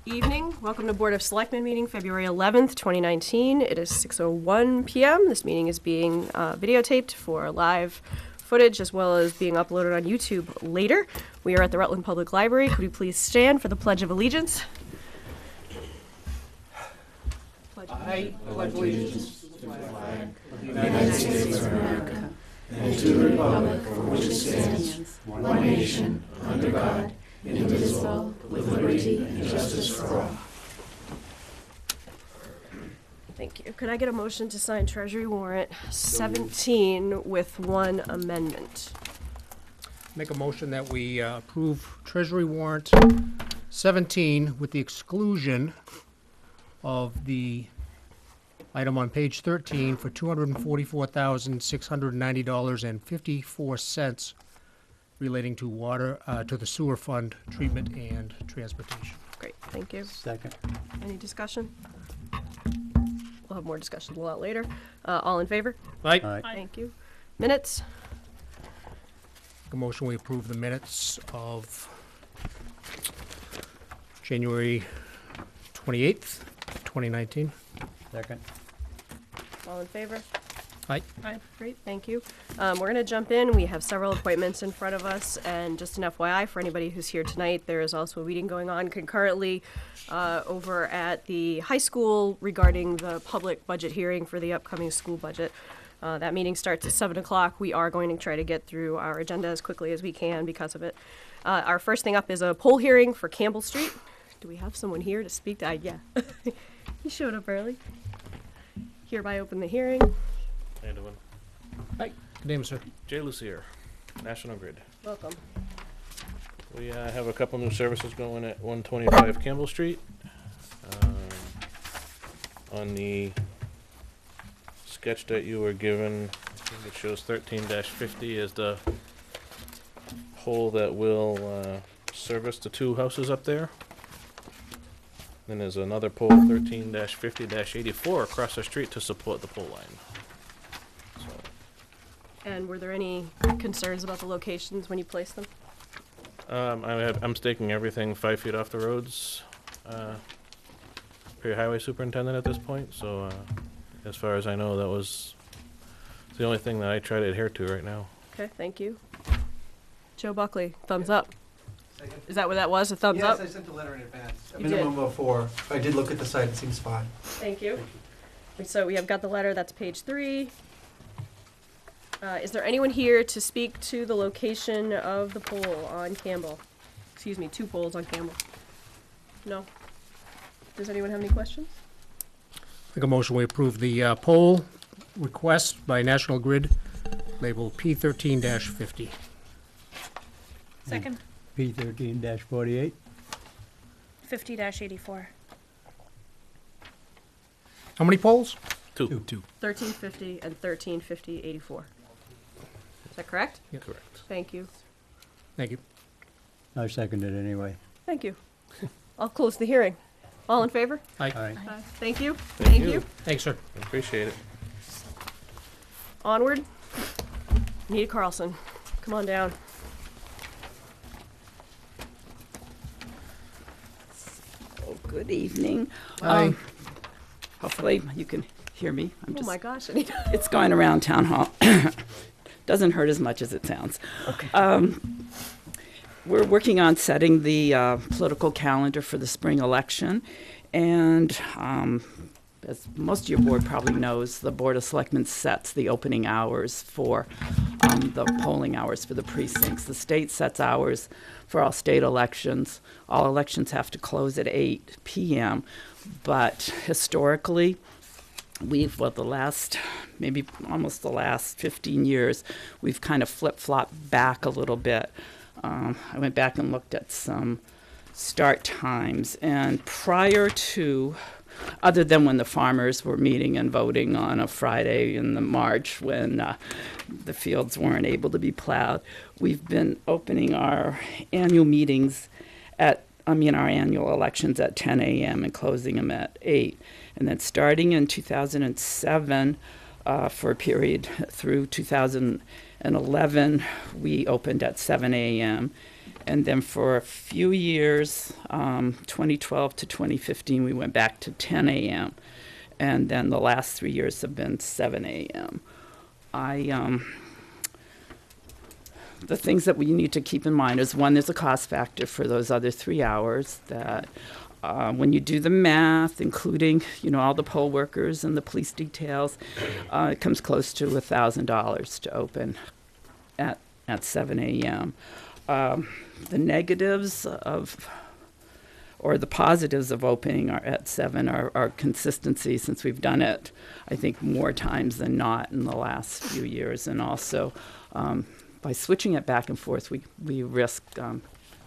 Evening. Welcome to Board of Selectmen meeting, February 11th, 2019. It is 6:01 p.m. This meeting is being videotaped for live footage as well as being uploaded on YouTube later. We are at the Rutland Public Library. Could we please stand for the Pledge of Allegiance? I pledge allegiance to the flag of the United States of America and to the republic for which it stands, one nation, under God, indivisible, with liberty and justice for all. Thank you. Could I get a motion to sign Treasury Warrant 17 with one amendment? Make a motion that we approve Treasury Warrant 17 with the exclusion of the item on page 13 for $244,690.54 relating to water, to the sewer fund, treatment, and transportation. Great, thank you. Second. Any discussion? We'll have more discussion a lot later. All in favor? Aye. Aye. Thank you. Minutes? Make a motion we approve the minutes of January 28th, 2019. Second. All in favor? Aye. Aye. Great, thank you. We're going to jump in. We have several appointments in front of us, and just an FYI for anybody who's here tonight, there is also a meeting going on concurrently over at the high school regarding the public budget hearing for the upcoming school budget. That meeting starts at 7 o'clock. We are going to try to get through our agenda as quickly as we can because of it. Our first thing up is a poll hearing for Campbell Street. Do we have someone here to speak to? Yeah. He showed up early. Hereby open the hearing. How you doing? Hi. Good name, sir. Jay Lucier, National Grid. Welcome. We have a couple new services going at 125 Campbell Street. On the sketch that you were given, I think it shows 13-50 as the pole that will service the two houses up there. Then there's another pole, 13-50-84, across the street to support the pole line. And were there any concerns about the locations when you placed them? I'm staking everything 5 feet off the roads, for your highway superintendent at this point, so, as far as I know, that was the only thing that I try to adhere to right now. Okay, thank you. Joe Buckley, thumbs up. Second. Is that what that was, a thumbs up? Yes, I sent a letter in advance. A You minimum did. of 4. I did look at the site, it seems fine. Thank you. So we have got the letter, that's page 3. Is there anyone here to speak to the location of the pole on Campbell? Excuse me, 2 poles on Campbell. No? Does anyone have any questions? Make a motion we approve the poll request by National Grid, labeled P13-50. Second. P13-48. 50-84. How many polls? Two. 1350 and 1350-84. Is that correct? Yep. Correct. Thank you. Thank you. I seconded it anyway. Thank you. I'll close the hearing. All in favor? Aye. Aye. Thank you. Thank you. Thanks, sir. I appreciate it. Onward. Nita Carlson, come on down. Oh, good evening. Aye. Hopefully you can hear me. Oh my gosh, Anita. It's going around town hall. Doesn't hurt as much as it sounds. Okay. We're working on setting the political calendar for the spring election. And as most of your board probably knows, the Board of Selectmen sets the opening hours for the polling hours for the precincts. The state sets hours for all state elections. All elections have to close at 8 p.m. But historically, the last 15 years, we've kind of flip-flopped back a little bit. I went back and looked at some start times, and prior to, other than when the farmers were meeting and voting on a Friday in the March when the fields weren't able to be plowed, we've been opening our annual meetings our annual elections at 10 a.m. and closing them at 8. And then starting in 2007, for a period through 2011, we opened at 7 a.m. And then for a few years, 2012 to 2015, we went back to 10 a.m. And then the last 3 years have been 7 a.m. The things that we need to keep in mind is, one, there's a cost factor for those other 3 hours that when you do the math, including, all the poll workers and the police details, it comes close to $1,000 to open at 7 a.m. The negatives or the positives of opening at 7 are consistency, since we've done it, I think, more times than not in the last few years. And also, by switching it back and forth, we risk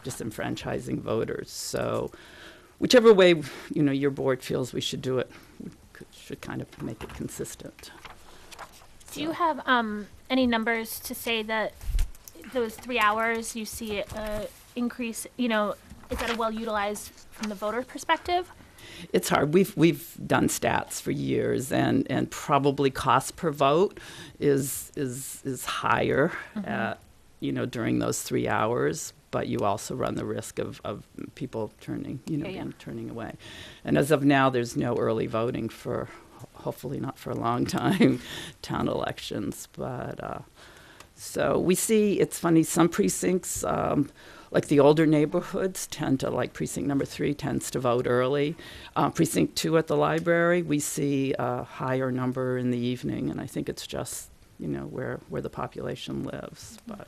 disenfranchising voters. So whichever way, your board feels we should do it, we should kind of make it consistent. Do you have any numbers to say that those 3 hours you see an increase, is that a well utilized from the voter perspective? It's hard. We've done stats for years, and probably cost per vote is higher at, during those 3 hours, but you also run the risk of people turning away. And as of now, there's no early voting for, hopefully not for a long time, town elections. But so we see, it's funny, some precincts, like the older neighborhoods tend to, like precinct number 3 tends to vote early. Precinct 2 at the library, we see a higher number in the evening, and I think it's just, where the population lives. But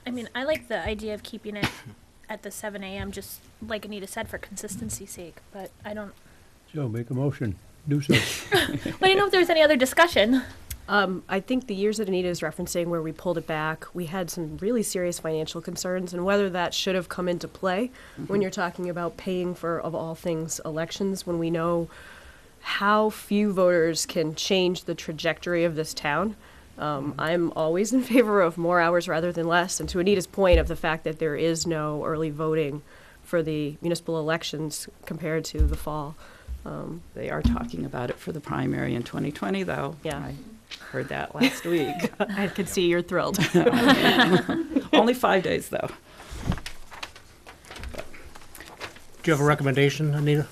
I mean, I like the idea of keeping it at the 7 a.m., just like Anita said, for consistency's sake, but I don't. Joe, make a motion. Do so. But I didn't know if there was any other discussion. I think the years that Anita is referencing where we pulled it back, we had some really serious financial concerns, and whether that should have come into play when you're talking about paying for, of all things, elections, when we know how few voters can change the trajectory of this town. I'm always in favor of more hours rather than less, and to Anita's point of the fact that there is no early voting for the municipal elections compared to the fall. they are talking about it for the primary in 2020, though. Yeah. I heard that last week. I could see you're thrilled. Only 5 days, though. Do you have a recommendation, Anita?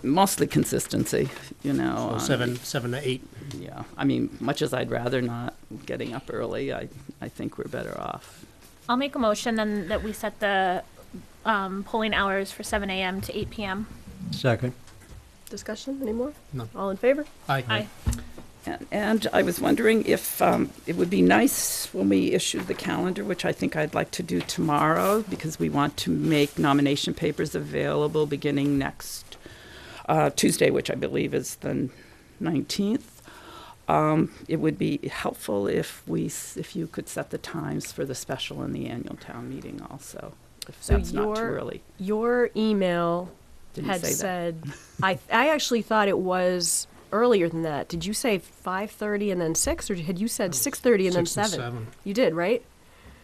Mostly consistency, you know. So 7 to 8. Yeah, I mean, much as I'd rather not getting up early, I think we're better off. I'll make a motion then that we set the polling hours for 7 a.m. to 8 p.m. Second. Discussion anymore? No. All in favor? Aye. Aye. And I was wondering if it would be nice when we issue the calendar, which I think I'd like to do tomorrow, because we want to make nomination papers available beginning next Tuesday, which I believe is the 19th. It would be helpful if you could set the times for the special and the annual town meeting also, if So that's not too early. Your email Didn't had say that. said, I actually thought it was earlier than that. Did you say 5:30 and then 6, or had you said 6:30 and then 6 and 7? 7. You did, right?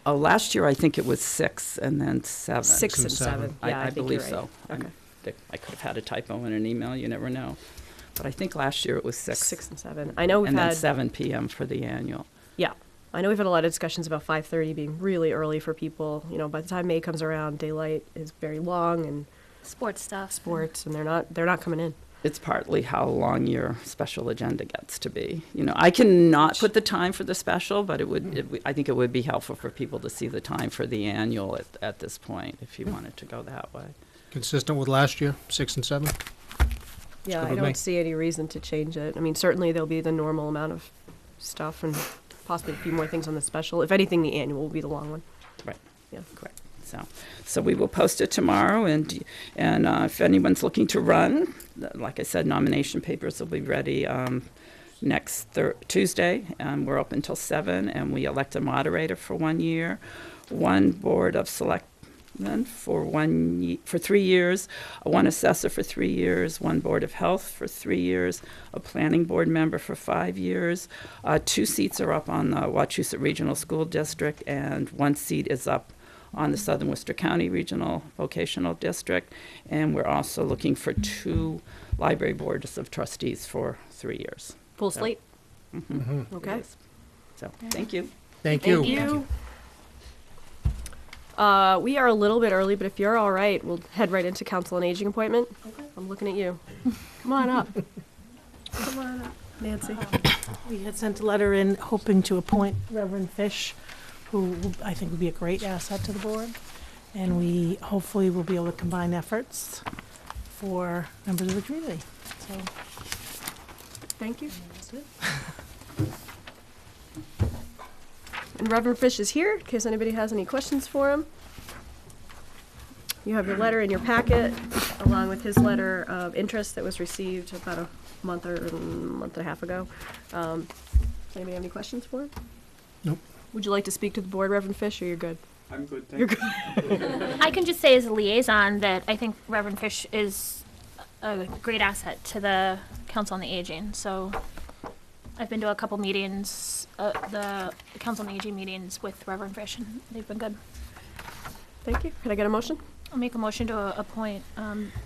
Oh, last year I think it was 6 and then 7. 6 and and 7. 7. Yeah, I think believe you're right. so. Okay. I could have had a typo in an email, you never know. But I think last year it was 6. 6 and 7. I know we've And then had 7 p.m. for the annual. Yeah, I know we've had a lot of discussions about 5:30 being really early for people. You know, by the time May comes around, daylight is very long, and Sports stuff. sports, and they're not coming in. It's partly how long your special agenda gets to be. You know, I cannot put the time for the special, but I think it would be helpful for people to see the time for the annual at this point, if you wanted to go that way. Consistent with last year, 6 and 7? Yeah, good I with don't me. see any reason to change it. I mean, certainly there'll be the normal amount of stuff and possibly a few more things on the special. If anything, the annual will be the long one. Right. Yeah. Correct. So we will post it tomorrow, and if anyone's looking to run, like I said, nomination papers will be ready next Tuesday, and we're open till 7, and we elect a moderator for 1 year, one board of selectmen for 3 years, one assessor for 3 years, one board of health for 3 years, a planning board member for 5 years. 2 seats are up on the Wachusett Regional School District, and 1 seat is up on the Southern Worcester County Regional Vocational District, and we're also looking for 2 library boards of trustees for 3 years. Full So- slate? Mhm. Okay. Yes. So, thank you. Thank you. Thank you. We are a little bit early, but if you're all right, we'll head right into council on aging appointment. Okay. I'm looking at you. Come on up. Come on up, Nancy. We had sent a letter in hoping to appoint Reverend Fish, who I think would be a great asset to the board. And we hopefully will be able to combine efforts for members of the community. So, Thank you. that's it. And Reverend Fish is here, in case anybody has any questions for him. You have your letter in your packet, along with his letter of interest that was received about a month and a half ago. Does anybody have any questions for him? Nope. Would you like to speak to the board, Reverend Fish, or you're good? I'm good, You're thank you. good. I can just say as a liaison that I think Reverend Fish is a great asset to the Council on the Aging. So I've been to a couple meetings, the Council on the Aging meetings with Reverend Fish, and they've been good. Thank you. Can I get a motion? I'll make a motion to appoint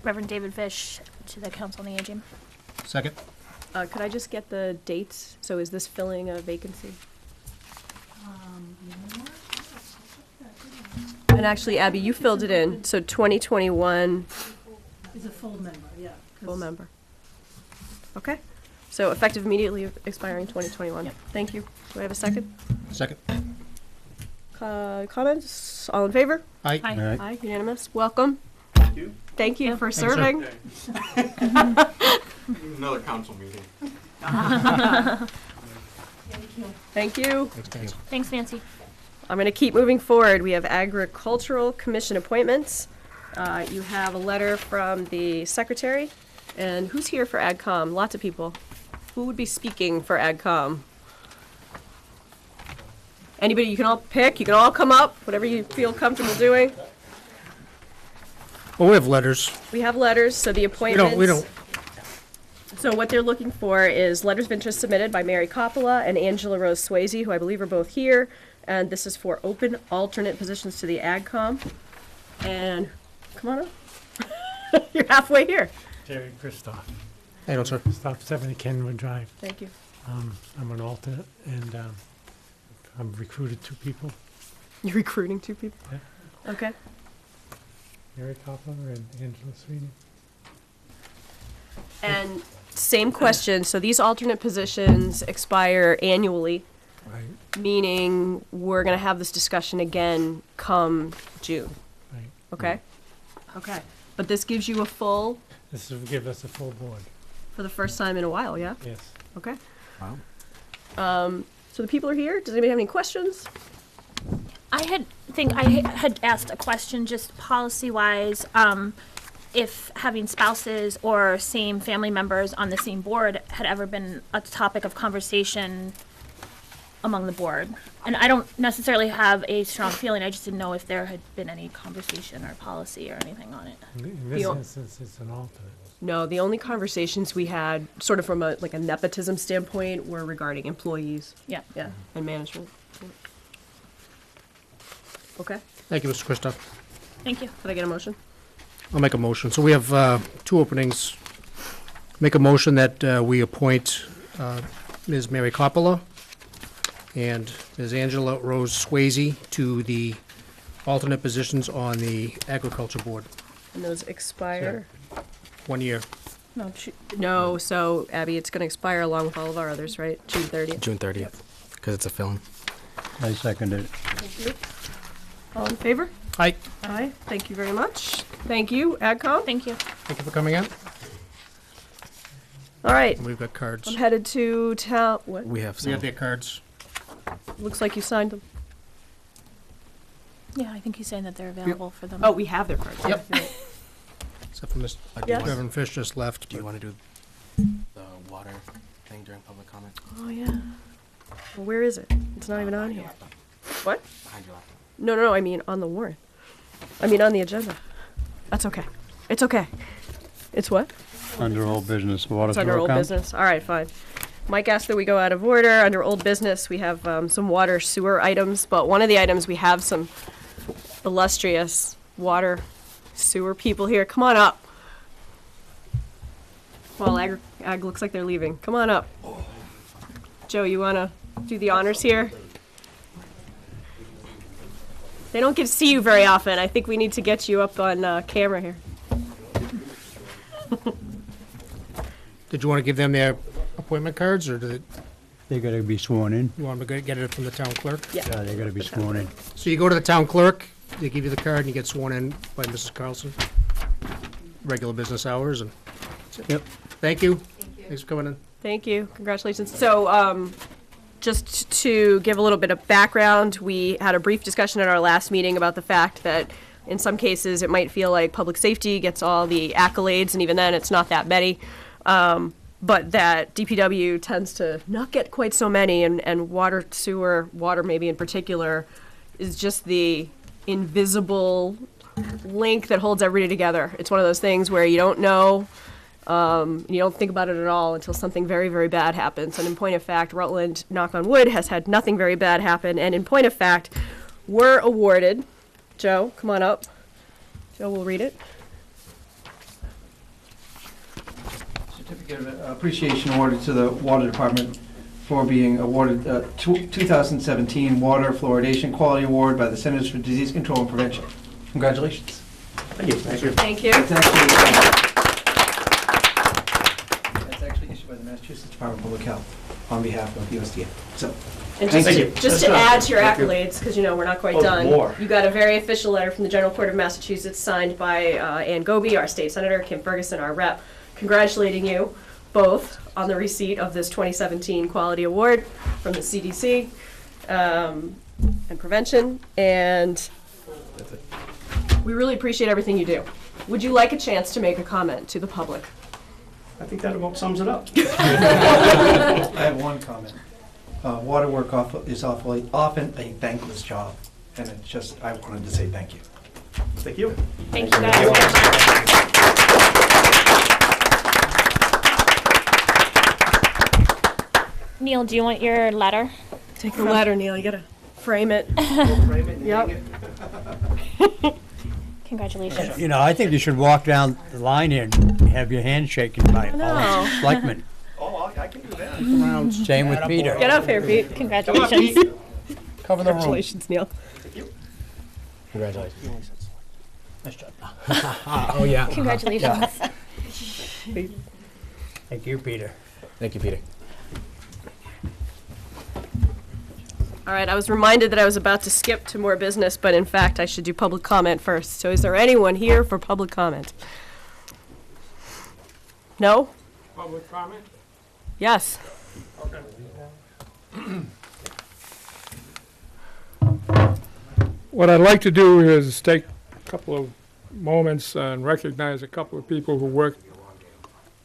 Reverend David Fish to the Council on the Aging. Second? Could I just get the dates? So is this filling a vacancy? And actually, Abby, you filled it in. So 2021, He's a full member, yeah. full member. Okay. So effective immediately expiring 2021. Yep. Thank you. Do I have a second? Second. Comments? All in favor? Aye. Aye. Aye, unanimous. Welcome. Thank you. Thank you Yeah. for Thanks, sir. serving. Another council meeting. Thank you. Thanks, Nancy. Thanks, Nancy. I'm going to keep moving forward. We have agricultural commission appointments. You have a letter from the secretary. And who's here for AgCom? Lots of people. Who would be speaking for AgCom? Anybody, you can all pick, you can all come up, whatever you feel comfortable doing. Well, we have letters. We have letters, so the We appointments. don't, So what they're looking for is letters of interest submitted by Mary Coppola and Angela Rose Swayze, who I believe are both here. And this is for open alternate positions to the AgCom. And come on up. You're halfway here. Jerry Kristoff, I don't, sir. stop 70 Kenwood Drive. Thank you. I'm an alternate, and I've recruited 2 people, You're recruiting 2 people? Yeah. Okay. Mary Coppola and Angela Sweeney. And same question, so these alternate positions expire annually, Right, meaning we're gonna have this discussion again come June, right. okay? Okay, but this gives you a full, This will give us a full board, for the first time in a while, yeah? yes. Okay. Wow. So the people are here, does anybody have any questions? I had asked a question just policy-wise, if having spouses or same family members on the same board had ever been a topic of conversation among the board. And I don't necessarily have a strong feeling, I just didn't know if there had been any conversation or policy or anything on it. In this The o- instance, it's an alternate. No, the only conversations we had, sort of from a nepotism standpoint, were regarding employees. Yeah. Yeah, and management. Yeah. Okay, Thank you, Mr. Kristoff. Thank you. could I get a motion? I'll make a motion. So we have 2 openings. Make a motion that we appoint Ms. Mary Coppola and Ms. Angela Rose Swayze to the alternate positions on the Agriculture Board. And those expire? 1 year. No, so Abby, it's gonna expire along with all of our others, right? June 30th. June 30th, because it's a film. I second it. Thank you. All in favor? Aye. Aye. Thank you very much. Thank you, AgCom. Thank you. Thank you for coming in. All right, And we've got cards. I'm headed to town, what? We have We some. have their cards. Looks like you signed them. Yeah, I think he's saying that they're available for them. Oh, we have their cards. Yep. Yeah, right. Except for Ms. Do you Yes. wanna- Reverend Fish just left. Do you but- want to do the water thing during public comment? Oh, yeah. Well, where is it? It's not even on Behind your here. laptop. What? Behind your laptop. No, I mean on the warrant. I mean on the agenda. That's okay. It's okay. It's what? Under old business, water It's under throw old account. business. All right, fine. Mike asked that we go out of order. Under old business, we have some water sewer items, but one of the items we have some illustrious water sewer people here. Come on up. Well, Ag looks like they're leaving. Come on up. Joe, you want to do the honors here? They don't get to see you very often. I think we need to get you up on camera here. Did you want to give them their appointment cards, or did They gotta be sworn in. you want them to get it from the town clerk? Yeah. Yeah, they gotta be sworn in. So you go to the town clerk, they give you the card, and you get sworn in by Mrs. Carlson. Regular business hours, and that's it. Yep. Thank you. Thanks for coming in. Thank you. Congratulations. So, just to give a little bit of background, we had a brief discussion at our last meeting about the fact that in some cases it might feel like public safety gets all the accolades, and even then it's not that many. But that DPW tends to not get quite so many, and water, sewer, water maybe in particular, is just the invisible link that holds everybody together. It's one of those things where you don't know, you don't think about it at all until something very, very bad happens. And in point of fact, Rutland, knock on wood, has had nothing very bad happen. And in point of fact, we're awarded, Joe, come on up. Joe will read it. Certificate of Appreciation awarded to the Water Department for being awarded 2017 Water Fluoridation Quality Award by the Centers for Disease Control and Prevention. Congratulations. Thank you. Thank you. Thank you. That's actually issued by the Massachusetts Department of Public Health on behalf of USDA. So, And Thank just, you. just to add to your accolades, because you know we're not quite Oh, done, more. you got a very official letter from the General Court of Massachusetts signed by Ann Goby, our state senator, Kim Ferguson, our rep, congratulating you both on the receipt of this 2017 Quality Award from the CDC and prevention. And we really appreciate everything you do. Would you like a chance to make a comment to the public? I think that about sums it up. I have one comment. Water work is often a thankless job, and it's just, I wanted to say thank you. Thank you. Thank you guys very much. Neil, do you want your letter? Take the letter, Neil. You gotta frame it. Yep. Congratulations. You know, I think you should walk down the line here and have your hand shaken by all know. the selectmen. Oh, I can do that. Same with Peter. Get up here, Pete. Congratulations. Cover the room. Congratulations, Neil. Congratulations. Nice job. Oh, yeah. Congratulations. Thank you, Peter. Thank you, Peter. All right, I was reminded that I was about to skip to more business, but in fact, I should do public comment first. So is there anyone here for public comment? No? Public comment? Yes. What I'd like to do is take a couple of moments and recognize a couple of people who worked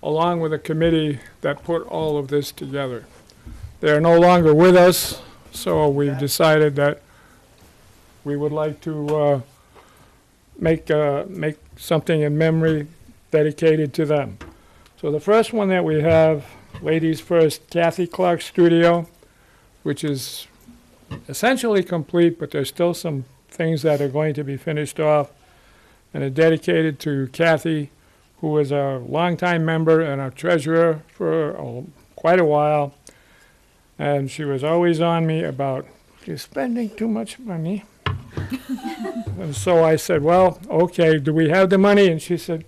along with the committee that put all of this together. They are no longer with us, so we've decided that we would like to make something in memory dedicated to them. So the first one that we have, ladies first, Kathy Clark Studio, which is essentially complete, but there's still some things that are going to be finished off, and are dedicated to Kathy, who was a longtime member and our treasurer for quite a while. And she was always on me about, you're spending too much money. And so I said, well, okay, do we have the money? And she said,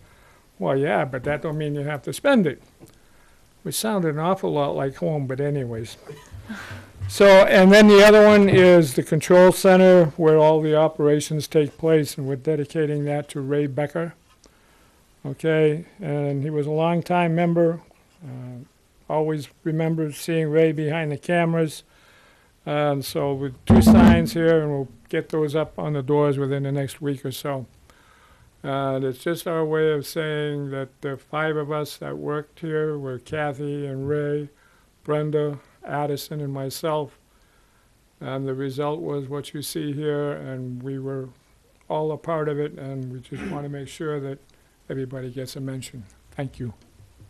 well, yeah, but that don't mean you have to spend it. Which sounded an awful lot like home, but anyways. So, and then the other one is the control center where all the operations take place, and we're dedicating that to Ray Becker. Okay, and he was a longtime member. Always remember seeing Ray behind the cameras. And so with 2 signs here, and we'll get those up on the doors within the next week or so. And it's just our way of saying that the 5 of us that worked here were Kathy and Ray, Brenda, Addison, and myself. And the result was what you see here, and we were all a part of it, and we just want to make sure that everybody gets a mention. Thank you.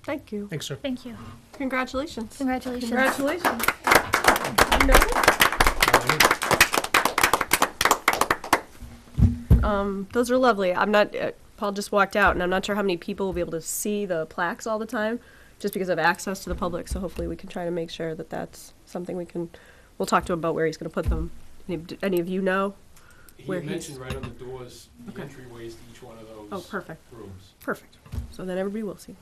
Thank you. Thanks, sir. Thank you. Congratulations. Congratulations. Congratulations. Those are lovely. I'm not, Paul just walked out, and I'm not sure how many people will be able to see the plaques all the time, just because of access to the public, so hopefully we can try to make sure that that's something we'll talk to him about where he's going to put them. Any of you know where He he's? mentioned right on the doors, the Okay. entryways to each one of those Oh, perfect, rooms. perfect. So then everybody will see.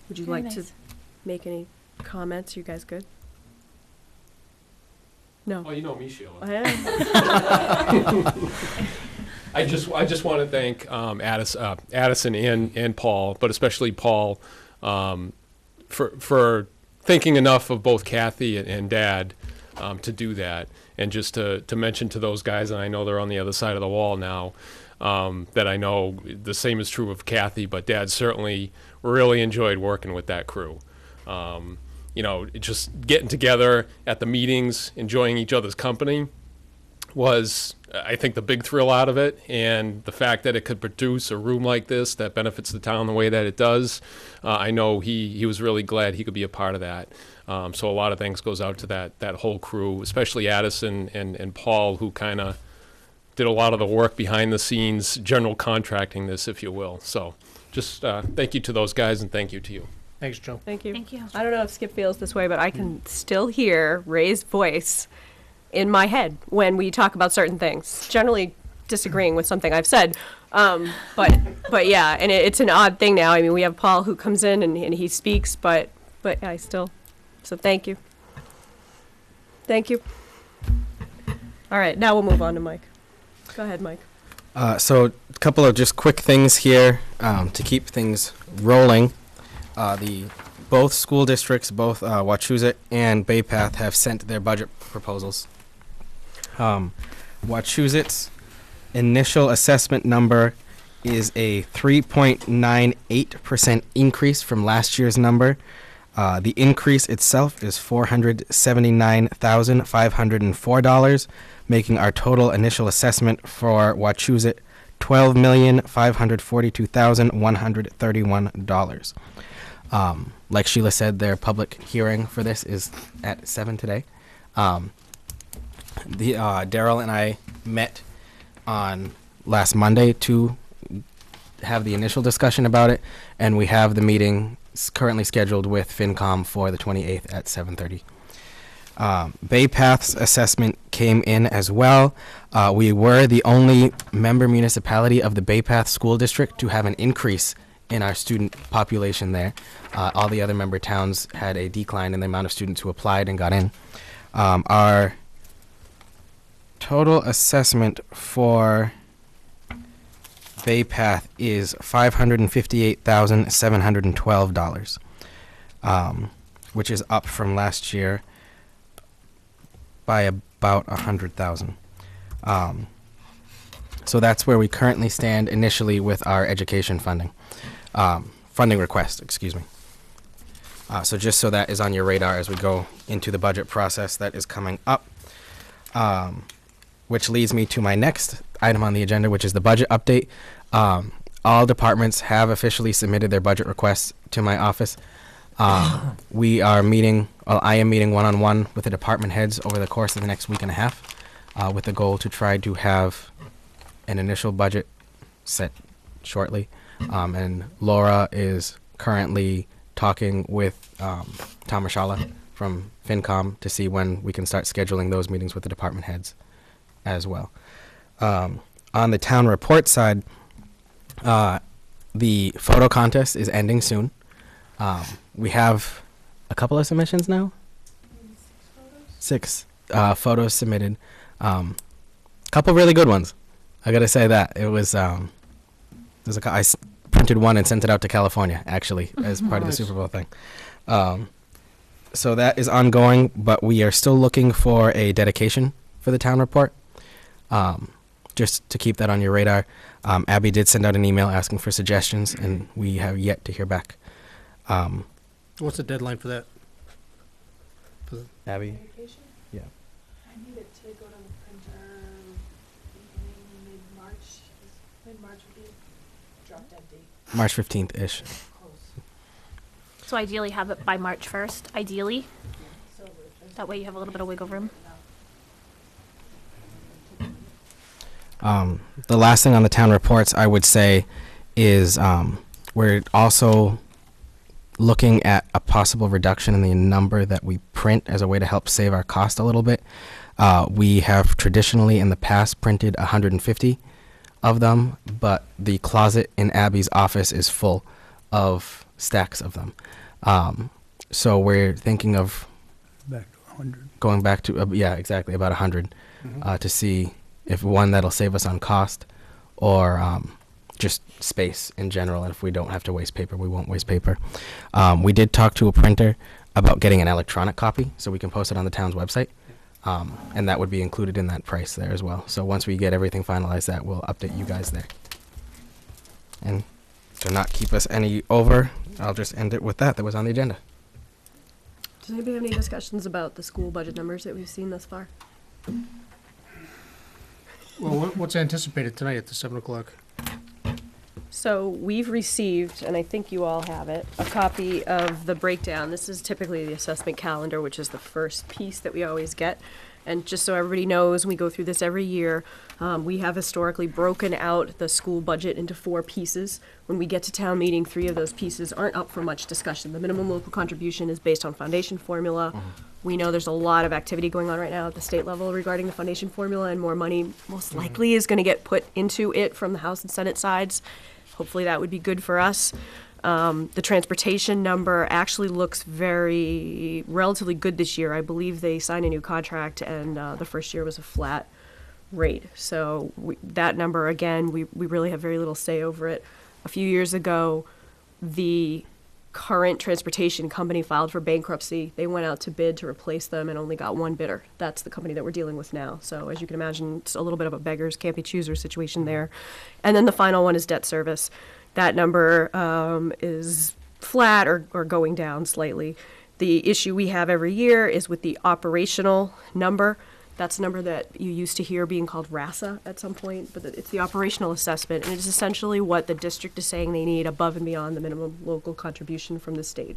Would you Very like to nice. make any comments? You guys good? No. Oh, you know me, Sheila. I am. I just want to thank Addison and Paul, but especially Paul, for thinking enough of both Kathy and Dad to do that, and just to mention to those guys, and I know they're on the other side of the wall now, that I know the same is true of Kathy, but Dad certainly really enjoyed working with that crew. You know, just getting together at the meetings, enjoying each other's company was, I think, the big thrill out of it. And the fact that it could produce a room like this that benefits the town the way that it does, I know he was really glad he could be a part of that. So a lot of thanks goes out to that whole crew, especially Addison and Paul, who kind of did a lot of the work behind the scenes, general contracting this, if you will. So just thank you to those guys, and thank you to you. Thanks, Joe. Thank you. Thank you. I don't know if Skip feels this way, but I can still hear raised voice in my head when we talk about certain things, generally disagreeing with something I've said. But yeah, and it's an odd thing now. I mean, we have Paul who comes in and he speaks, but I still, so thank you. Thank you. All right, now we'll move on to Mike. Go ahead, Mike. So a couple of just quick things here to keep things rolling. Both school districts, both Wachusett and Bay Path, have sent their budget proposals. Wachusett's initial assessment number is a 3.98% increase from last year's number. The increase itself is $479,504, making our total initial assessment for Wachusett $12,542,131. Like Sheila said, their public hearing for this is at 7 today. Daryl and I met on last Monday to have the initial discussion about it, and we have the meeting currently scheduled with FinCom for the 28th at 7:30. Bay Path's assessment came in as well. We were the only member municipality of the Bay Path School District to have an increase in our student population there. All the other member towns had a decline in the amount of students who applied and got in. Our total assessment for Bay Path is $558,712, which is up from last year by about $100,000. So that's where we currently stand initially with our education funding request, excuse me. So just so that is on your radar as we go into the budget process that is coming up, which leads me to my next item on the agenda, which is the budget update. All departments have officially submitted their budget requests to my office. We are meeting, well, I am meeting one-on-one with the department heads over the course of the next week and a half, with the goal to try to have an initial budget set shortly. And Laura is currently talking with Tom Rashala from FinCom to see when we can start scheduling those meetings with the department heads as well. On the town report side, the photo contest is ending soon. We have a couple of submissions now. 6 photos submitted. Couple really good ones. I gotta say that it was. I printed one and sent it out to California actually as part of the Super Bowl thing. So that is ongoing, but we are still looking for a dedication for the town report. Just to keep that on your radar. Abby did send out an email asking for suggestions, and we have yet to hear back. What's the deadline for that? Abby? Yeah. I need it to go to the printer mid-March. Mid-March would be drop dead date. March 15th-ish. So ideally have it by March 1st, ideally. That way you have a little bit of wiggle room. The last thing on the town reports I would say is we're also looking at a possible reduction in the number that we print as a way to help save our cost a little bit. We have traditionally in the past printed 150 of them, but the closet in Abby's office is full of stacks of them. So we're thinking of Back to 100. going back to, yeah, exactly, about 100 to see if one that'll save us on cost or just space in general. And if we don't have to waste paper, we won't waste paper. We did talk to a printer about getting an electronic copy so we can post it on the town's website. And that would be included in that price there as well. So once we get everything finalized, that will update you guys there. And to not keep us any over, I'll just end it with that was on the agenda. Does anybody have any discussions about the school budget numbers that we've seen thus far? Well, what's anticipated tonight at the 7 o'clock? So we've received, and I think you all have it, a copy of the breakdown. This is typically the assessment calendar, which is the first piece that we always get. And just so everybody knows, we go through this every year. We have historically broken out the school budget into 4 pieces. When we get to town meeting, 3 of those pieces aren't up for much discussion. The minimum local contribution is based on foundation formula. We know there's a lot of activity going on right now at the state level regarding the foundation formula, and more money most likely is going to get put into it from the House and Senate sides. Hopefully that would be good for us. The transportation number actually looks relatively good this year. I believe they signed a new contract, and the first year was a flat rate. So that number, again, we really have very little say over it. A few years ago, the current transportation company filed for bankruptcy. They went out to bid to replace them and only got one bidder. That's the company that we're dealing with now. So as you can imagine, it's a little bit of a beggars can't be choosers situation there. And then the final one is debt service. That number is flat or going down slightly. The issue we have every year is with the operational number. That's a number that you used to hear being called RASA at some point, but it's the operational assessment, and it's essentially what the district is saying they need above and beyond the minimum local contribution from the state.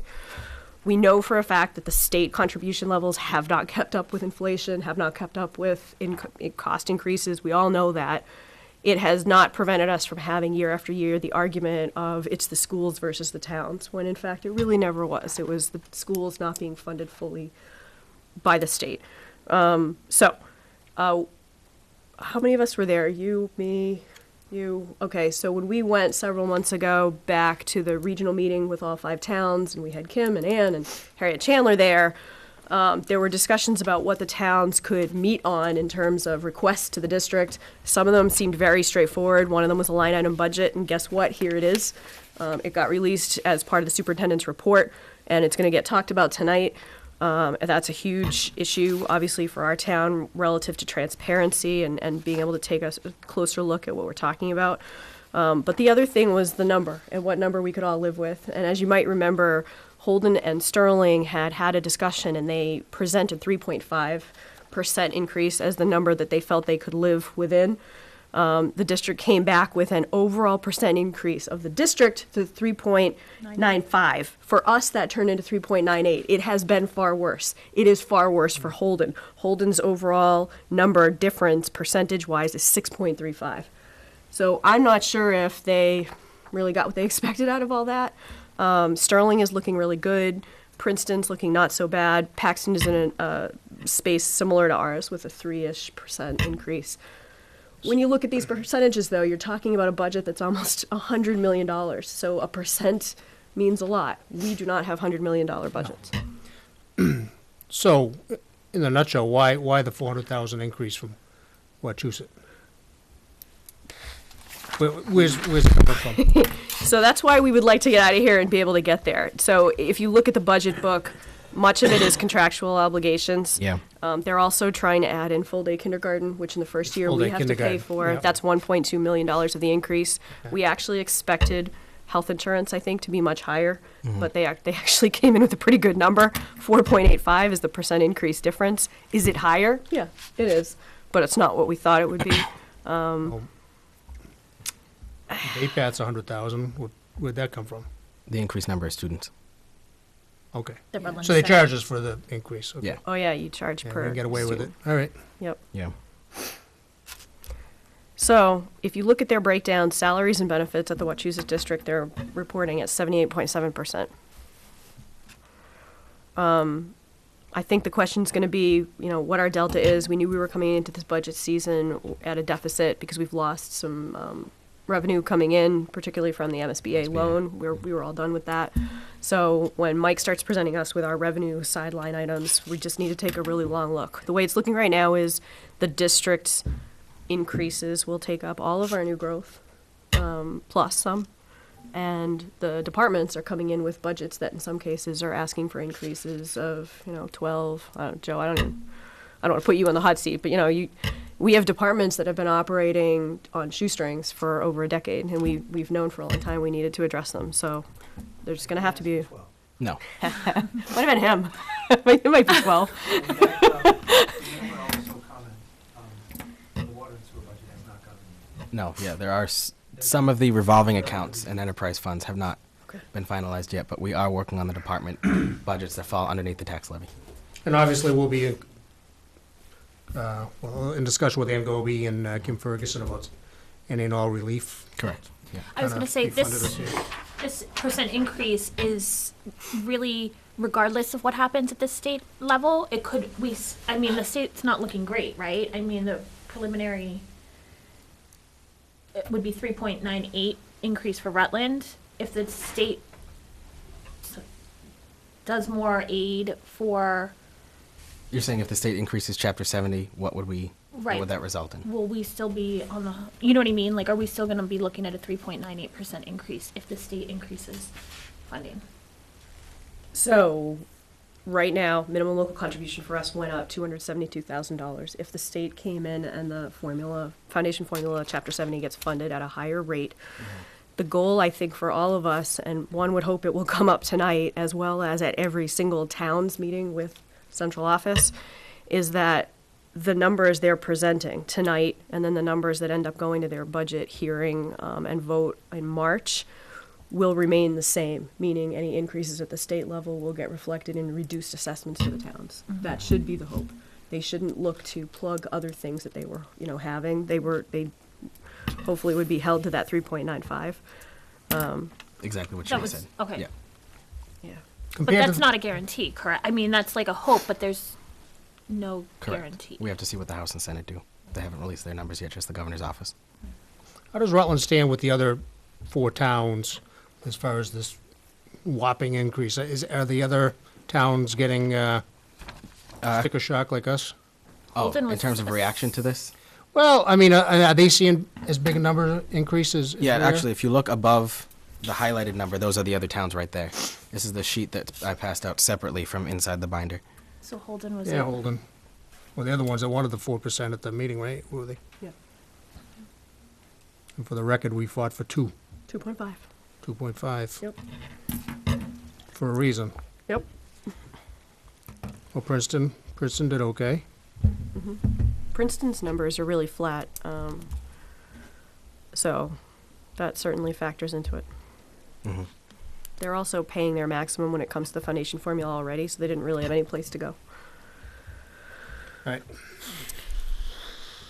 We know for a fact that the state contribution levels have not kept up with inflation, have not kept up with cost increases. We all know that. It has not prevented us from having year after year the argument of it's the schools versus the towns, when in fact it really never was. It was the schools not being funded fully by the state. How many of us were there? You, me, you. Okay, so when we went several months ago back to the regional meeting with all 5 towns, and we had Kim and Ann and Harriet Chandler there were discussions about what the towns could meet on in terms of requests to the district. Some of them seemed very straightforward. One of them was a line item budget, and guess what? Here it is. It got released as part of the superintendent's report, and it's going to get talked about tonight. That's a huge issue, obviously, for our town relative to transparency and being able to take a closer look at what we're talking about. But the other thing was the number and what number we could all live with. And as you might remember, Holden and Sterling had a discussion, and they presented 3.5% increase as the number that they felt they could live within. The district came back with an overall percent increase of the district to 3.95. For us, that turned into 3.98. It has been far worse. It is far worse for Holden. Holden's overall number difference percentage-wise is 6.35. So I'm not sure if they really got what they expected out of all that. Sterling is looking really good. Princeton's looking not so bad. Paxton is in a space similar to ours with a 3-ish% increase. When you look at these percentages, though, you're talking about a budget that's almost $100 million. So a percent means a lot. We do not have $100 million budgets. So, in a nutshell, why the 400,000 increase from Wachusett? Where's it coming from? So that's why we would like to get out of here and be able to get there. So if you look at the budget book, much of it is contractual obligations. Yeah. They're also trying to add in full-day kindergarten, which in the first year we have to pay for. Yeah. That's $1.2 million of the increase. Okay. We actually expected health insurance, I think, to be much higher, but they actually came in with a pretty good number. 4.85 is the percent increase difference. Is it higher? Yeah, it is, but it's not what we thought it would be. APAT's 100,000. Where'd that come from? The increased number of students. Okay. The Rutland So they Center. charge us for the increase. Okay. Yeah. Oh, yeah, you charge Yeah, per we can get away with it. student. All right. Yep. Yeah. So if you look at their breakdown, salaries and benefits at the Wachusett district, they're reporting at 78.7%. I think the question's going to be, what our delta is. We knew we were coming into this budget season at a deficit because we've lost some revenue coming in, particularly from the MSBA loan. We were all done with that. So when Mike starts presenting us with our revenue sideline items, we just need to take a really long look. The way it's looking right now is the district's increases will take up all of our new growth, plus some. And the departments are coming in with budgets that in some cases are asking for increases of, 12, Joe, I don't want to put you on the hot seat, but we have departments that have been operating on shoestrings for over a decade, and we've known for a long time we needed to address them. So there's going to have to be. No. Might have been him. It might be 12. No, yeah, there are some of the revolving accounts and enterprise funds have not been finalized yet, but we are working on the department budgets that fall underneath the tax levy. And obviously, we'll be in discussion with Ann Goby and Kim Ferguson about any and all relief. Correct. Yeah. I was going to say, Kinda refunded us here. this percent increase is really regardless of what happens at the state level. It could, the state's not looking great, right? I mean, the preliminary, it would be 3.98 increase for Rutland. If the state does more aid for... You're saying if the state increases Chapter 70, what would that result in? Will we still be on the, you know what I mean? Like, are we still going to be looking at a 3.98% increase if the state increases funding? So right now, minimum local contribution for us went up $272,000. If the state came in and the foundation formula, Chapter 70 gets funded at a higher rate, the goal, I think, for all of us, and one would hope it will come up tonight, as well as at every single town's meeting with central office, is that the numbers they're presenting tonight and then the numbers that end up going to their budget hearing and vote in March will remain the same, meaning any increases at the state level will get reflected in reduced assessments to the towns. That should be the hope. They shouldn't look to plug other things that they were, having. They hopefully would be held to that 3.95. Exactly what you said. Okay. Yeah. Yeah. But that's not a guarantee, correct? I mean, that's like a hope, but there's no guarantee. We have to see what the House and Senate do. They haven't released their numbers yet, just the governor's office. How does Rutland stand with the other 4 towns as far as this whopping increase? Are the other towns getting sticker shock like us? Oh, in terms of reaction to this? Well, I mean, are they seeing as big a number increases? Yeah, actually, if you look above the highlighted number, those are the other towns right there. This is the sheet that I passed out separately from inside the binder. So Holden was Yeah, Holden. Well, the other ones that wanted the 4% at the meeting, right? Were they? Yeah. And for the record, we fought for 2. 2.5. 2.5. Yep. For a reason. Yep. Well, Princeton did okay. Mm-hmm. Princeton's numbers are really flat, so that certainly factors into it. Mm-hmm. They're also paying their maximum when it comes to the foundation formula already, so they didn't really have any place to go. Right.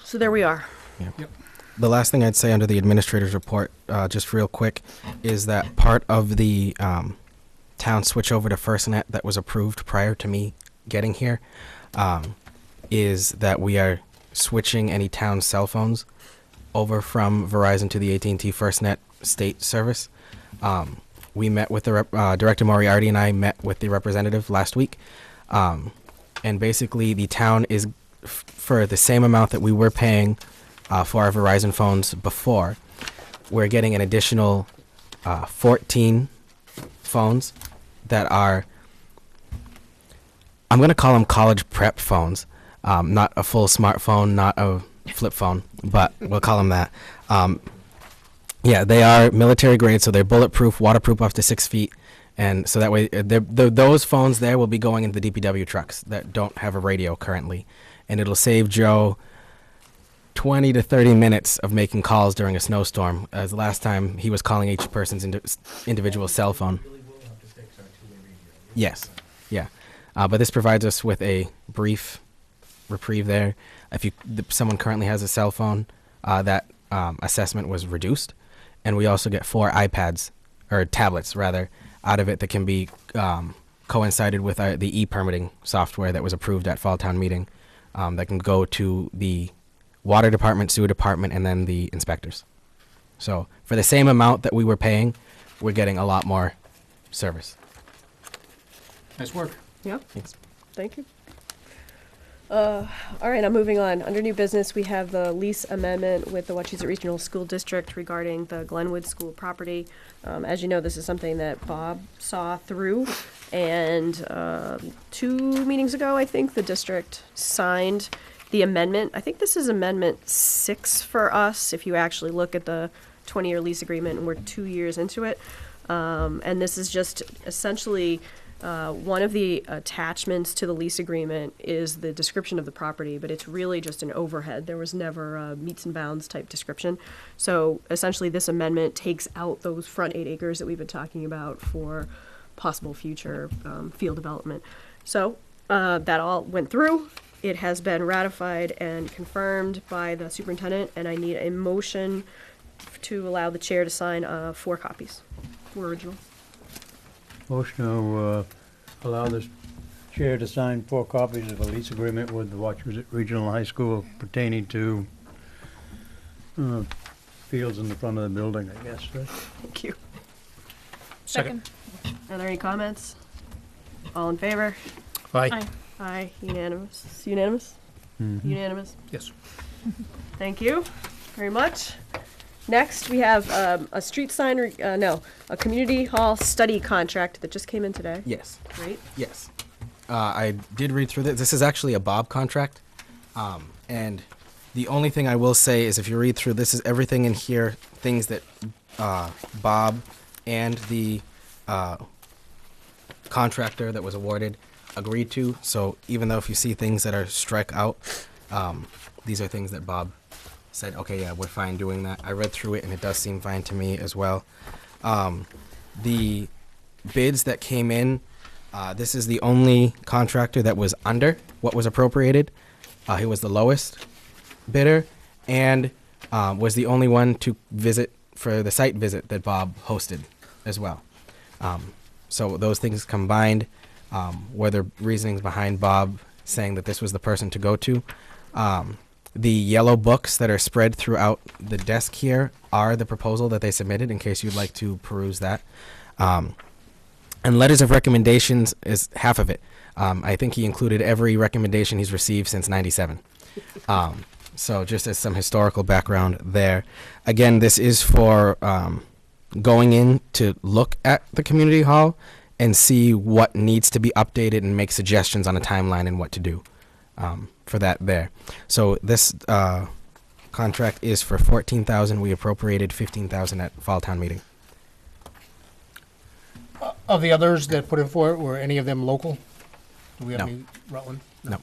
So there we are. Yep. The last thing I'd say under the administrator's report, just real quick, is that part of the town switch over to FirstNet that was approved prior to me getting here is that we are switching any town cell phones over from Verizon to the AT&T FirstNet state service. We met with the Director Moriarty and I met with the representative last week. And basically the town is, for the same amount that we were paying for our Verizon phones before, we're getting an additional 14 phones that are, I'm going to call them college prep phones. Not a full smartphone, not a flip phone, but we'll call them that. Yeah, they are military grade, so they're bulletproof, waterproof up to 6 feet. And so that way, those phones there will be going into the DPW trucks that don't have a radio currently. And it'll save Joe 20 to 30 minutes of making calls during a snowstorm, as the last time he was calling each person's individual cell phone. Yes, yeah. But this provides us with a brief reprieve there. If someone currently has a cell phone, that assessment was reduced. And we also get 4 iPads, or tablets rather, out of it that can be coincided with the e-permitting software that was approved at Fall Town Meeting that can go to the water department, sewer department, and then the inspectors. So for the same amount that we were paying, we're getting a lot more service. Nice work. Yep. Thanks. Thank you. All right, I'm moving on. Under new business, we have the lease amendment with the Wachusett Regional School District regarding the Glenwood school property. As you know, this is something that Bob saw through, and 2 meetings ago, I think, the district signed the amendment. I think this is Amendment 6 for us, if you actually look at the 20-year lease agreement, and we're 2 years into it. And this is just essentially one of the attachments to the lease agreement is the description of the property, but it's really just an overhead. There was never a meets and bounds type description. So essentially this amendment takes out those front 8 acres that we've been talking about for possible future field development. So that all went through. It has been ratified and confirmed by the superintendent, and I need a motion to allow the chair to sign 4 copies, 4 originals. Motion to allow the chair to sign 4 copies of a lease agreement with the Wachusett Regional High School pertaining to fields in the front of the building, I guess, right? Thank you. Second. Are there any comments? All in favor? Aye. Aye, unanimous. Unanimous? Unanimous. Yes. Thank you very much. Next, we have a street sign, a community hall study contract that just came in today. Yes. Great. Yes. I did read through this. This is actually a Bob contract. And the only thing I will say is if you read through, this is everything in here, things that Bob and the contractor that was awarded agreed to. So even though if you see things that are struck out, these are things that Bob said, okay, yeah, we're fine doing that. I read through it and it does seem fine to me as well. The bids that came in, this is the only contractor that was under what was appropriated. He was the lowest bidder and was the only one to visit for the site visit that Bob hosted as well. So those things combined were the reasonings behind Bob saying that this was the person to go to. The yellow books that are spread throughout the desk here are the proposal that they submitted in case you'd like to peruse that. And letters of recommendations is half of it. I think he included every recommendation he's received since '97. So just as some historical background there. Again, this is for going in to look at the community hall and see what needs to be updated and make suggestions on a timeline and what to do. For that there. So this contract is for $14,000. We appropriated $15,000 at Fall Town Meeting. Of the others that put in for it, were any of them local? Do we have No. any Rutland? No.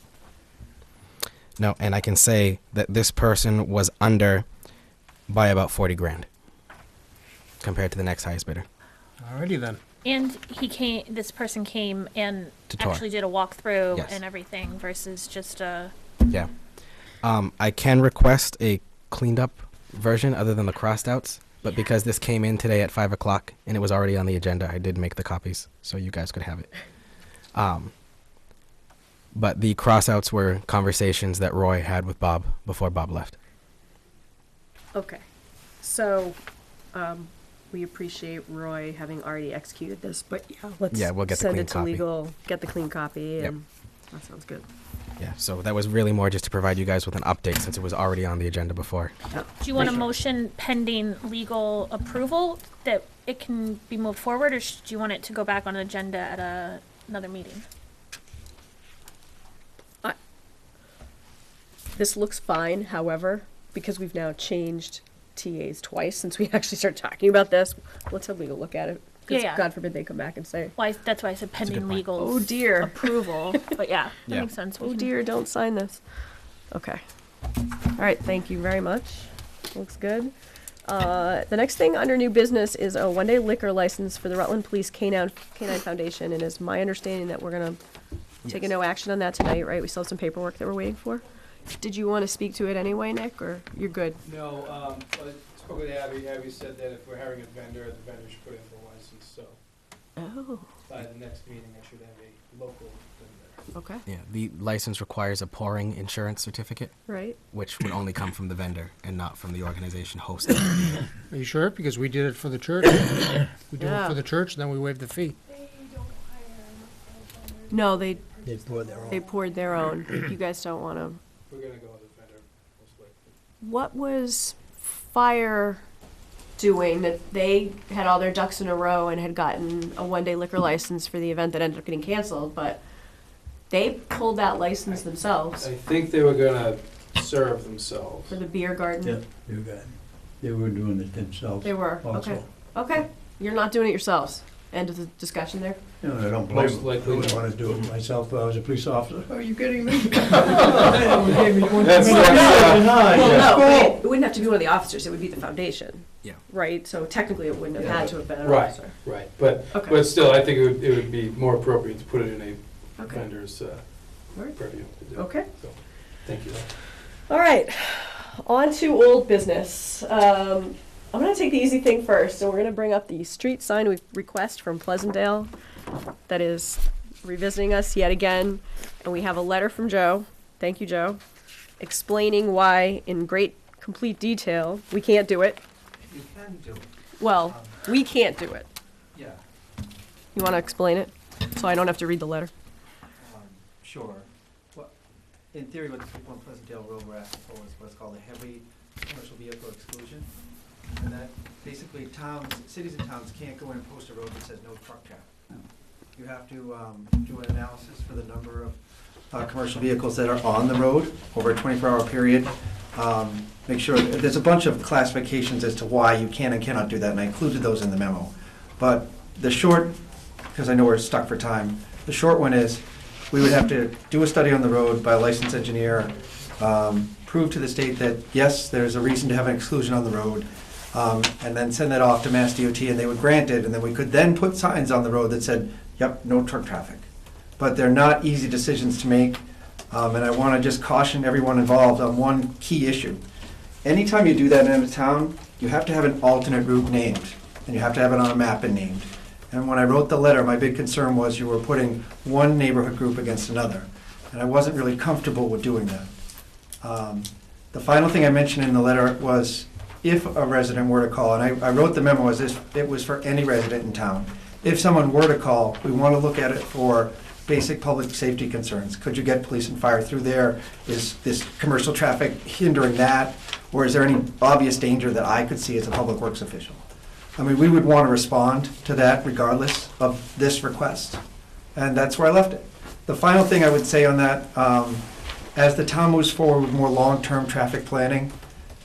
No, and I can say that this person was under by about 40 grand compared to the next highest bidder. Alrighty then. And this person came and To tour. actually did a walkthrough Yes. and everything versus just a, Yeah. I can request a cleaned up version other than the crossed outs, but because this came in today at 5 o'clock and it was already on the agenda, I did make the copies so you guys could have it. But the cross outs were conversations that Roy had with Bob before Bob left. Okay. So, we appreciate Roy having already executed this, but yeah, let's Yeah, we'll get the send clean it to copy. legal, get the clean copy, Yep. and that sounds good. Yeah, so that was really more just to provide you guys with an update since it was already on the agenda before. Yeah. do you want a motion pending legal approval that it can be moved forward, or do you want it to go back on an agenda at another meeting? This looks fine, however, because we've now changed TAs twice since we actually started talking about this, let's have legal look at it. 'Cause Yeah. God forbid they come back and say, That's why I said pending point. legal oh dear, approval, but yeah, that Yeah. makes sense. We oh can- dear, don't sign this. Okay. All right, thank you very much. Looks good. The next thing under new business is a one-day liquor license for the Rutland Police Canine Foundation, and it's my understanding that we're gonna take a no action on that tonight, right? We still have some paperwork that we're waiting for. Did you want to speak to it anyway, Nick, or you're good? No, I spoke with Abby. Abby said that if we're hiring a vendor, the vendor should put in for a license, so Oh, By the next meeting, I should have a local vendor. okay, Yeah, the license requires a pouring insurance certificate, right. which would only come from the vendor and not from the organization hosting. Are you sure? Because we did it for the church. We do it Yeah. for the church, and then we waive the fee. No, they They pour their own. they poured their own. You guys don't want to. We're gonna go with the vendor, most likely. What was Fire doing that they had all their ducks in a row and had gotten a one-day liquor license for the event that ended up getting canceled, but they pulled that license themselves I think they were gonna serve themselves. for the beer garden? Yeah, you got it. They were doing it themselves. They were, also. okay. Okay, you're not doing it yourselves. End of the discussion there. You know, I don't blame Most them. likely I wouldn't not. want to do it myself if I was a police officer. Are you kidding me? That's Well, no, it wouldn't have to be one of the officers, it would be the foundation. Yeah. Right, so technically it wouldn't have had to have been an Right. officer. Right, but Okay. still, I think it would be more appropriate to put it in a Okay, vendor's Alright. purview to do. okay. So, thank you. All right, on to old business. I'm gonna take the easy thing first, and we're gonna bring up the street sign request from Pleasantdale that is revisiting us yet again. And we have a letter from Joe, thank you, Joe, explaining why in great complete detail we can't do it. You can do it. Well, we can't do it. Yeah, You wanna explain it? So I don't have to read the letter. sure. Well, in theory, what on Pleasantdale Road we're asking for is what's called a heavy commercial vehicle exclusion. And that basically cities and towns can't go in and post a road that says no truck traffic. You have to do an analysis for the number of commercial vehicles that are on the road over a 24-hour period. Make sure, there's a bunch of classifications as to why you can and cannot do that, and I included those in the memo. But the short, because I know we're stuck for time, the short one is, we would have to do a study on the road by a licensed engineer, prove to the state that, yes, there's a reason to have an exclusion on the road, and then send that off to Mass DOT, and they would grant it, and then we could then put signs on the road that said, yep, no truck traffic. But they're not easy decisions to make, and I want to just caution everyone involved on one key issue. Anytime you do that in a town, you have to have an alternate route named, and you have to have it on a map and named. And when I wrote the letter, my big concern was you were putting one neighborhood group against another, and I wasn't really comfortable with doing that. The final thing I mentioned in the letter was, if a resident were to call, and I wrote the memo as if it was for any resident in town. If someone were to call, we want to look at it for basic public safety concerns. Could you get police and fire through there? Is this commercial traffic hindering that? Or is there any obvious danger that I could see as a public works official? I mean, we would want to respond to that regardless of this request. And that's where I left it. The final thing I would say on that, as the town moves forward with more long-term traffic planning,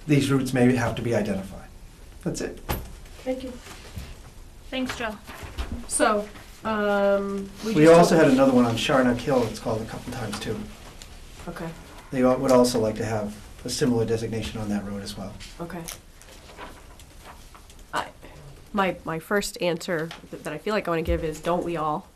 these routes may have to be identified. That's it. Thank you. Thanks, Joe. So, We also had another one on Sharnock Hill, it's called a couple times too. Okay, They would also like to have a similar designation on that road as well. okay. My first answer that I feel like I want to give is, don't we all?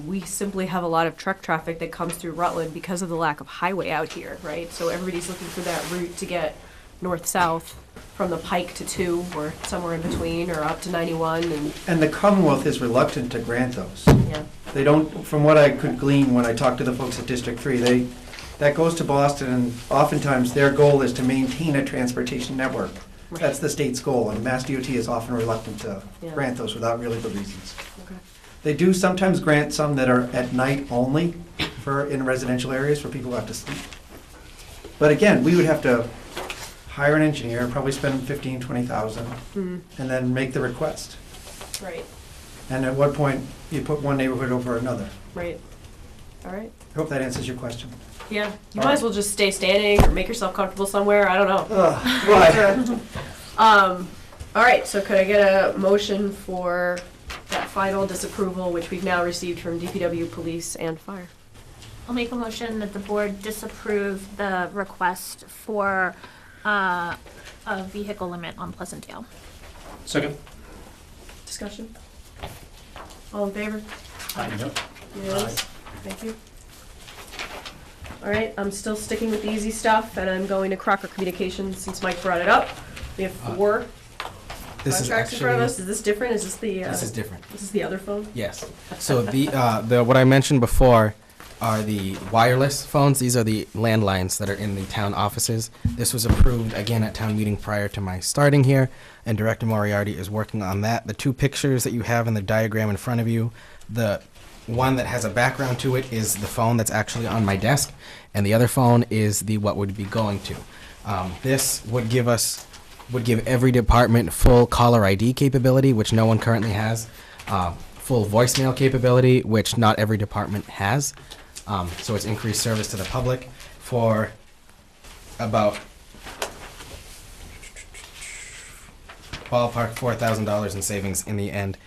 We simply have a lot of truck traffic that comes through Rutland because of the lack of highway out here, right? So everybody's looking for that route to get north-south from the Pike to 2 or somewhere in between, or up to 91 And the Commonwealth is reluctant to grant those. yeah. They don't, from what I could glean when I talked to the folks at District 3, that goes to Boston, and oftentimes their goal is to maintain a transportation network. That's the state's goal, and Mass DOT is often reluctant to Yeah. grant those without really good reasons. Okay. They do sometimes grant some that are at night only in residential areas for people who have to sleep. But again, we would have to hire an engineer, probably spend 15, 20,000, Mm, and then make the request. right, And at what point you put one neighborhood over another. right. All right. I hope that answers your question. Yeah, you All might right. as well just stay standing or make yourself comfortable somewhere. I don't know. Why? All right, so could I get a motion for that final disapproval, which we've now received from DPW, police, and fire? I'll make a motion that the board disapprove the request for a vehicle limit on Pleasantdale. Second. Discussion? All in favor? Yep. Yes. Thank you. All right, I'm still sticking with the easy stuff, and I'm going to Crocker Communications since Mike brought it up. We have 4 This is contracts in front of actually- us? Is this different? Is this the, This is different. this is the other phone? Yes. So the what I mentioned before are the wireless phones. These are the landlines that are in the town offices. This was approved again at town meeting prior to my starting here, and Director Moriarty is working on that. The two pictures that you have in the diagram in front of you, the one that has a background to it is the phone that's actually on my desk, and the other phone is the what would be going to. This would give every department full caller ID capability, which no one currently has. Full voicemail capability, which not every department has. So it's increased service to the public for about ballpark $4,000 in savings in the end.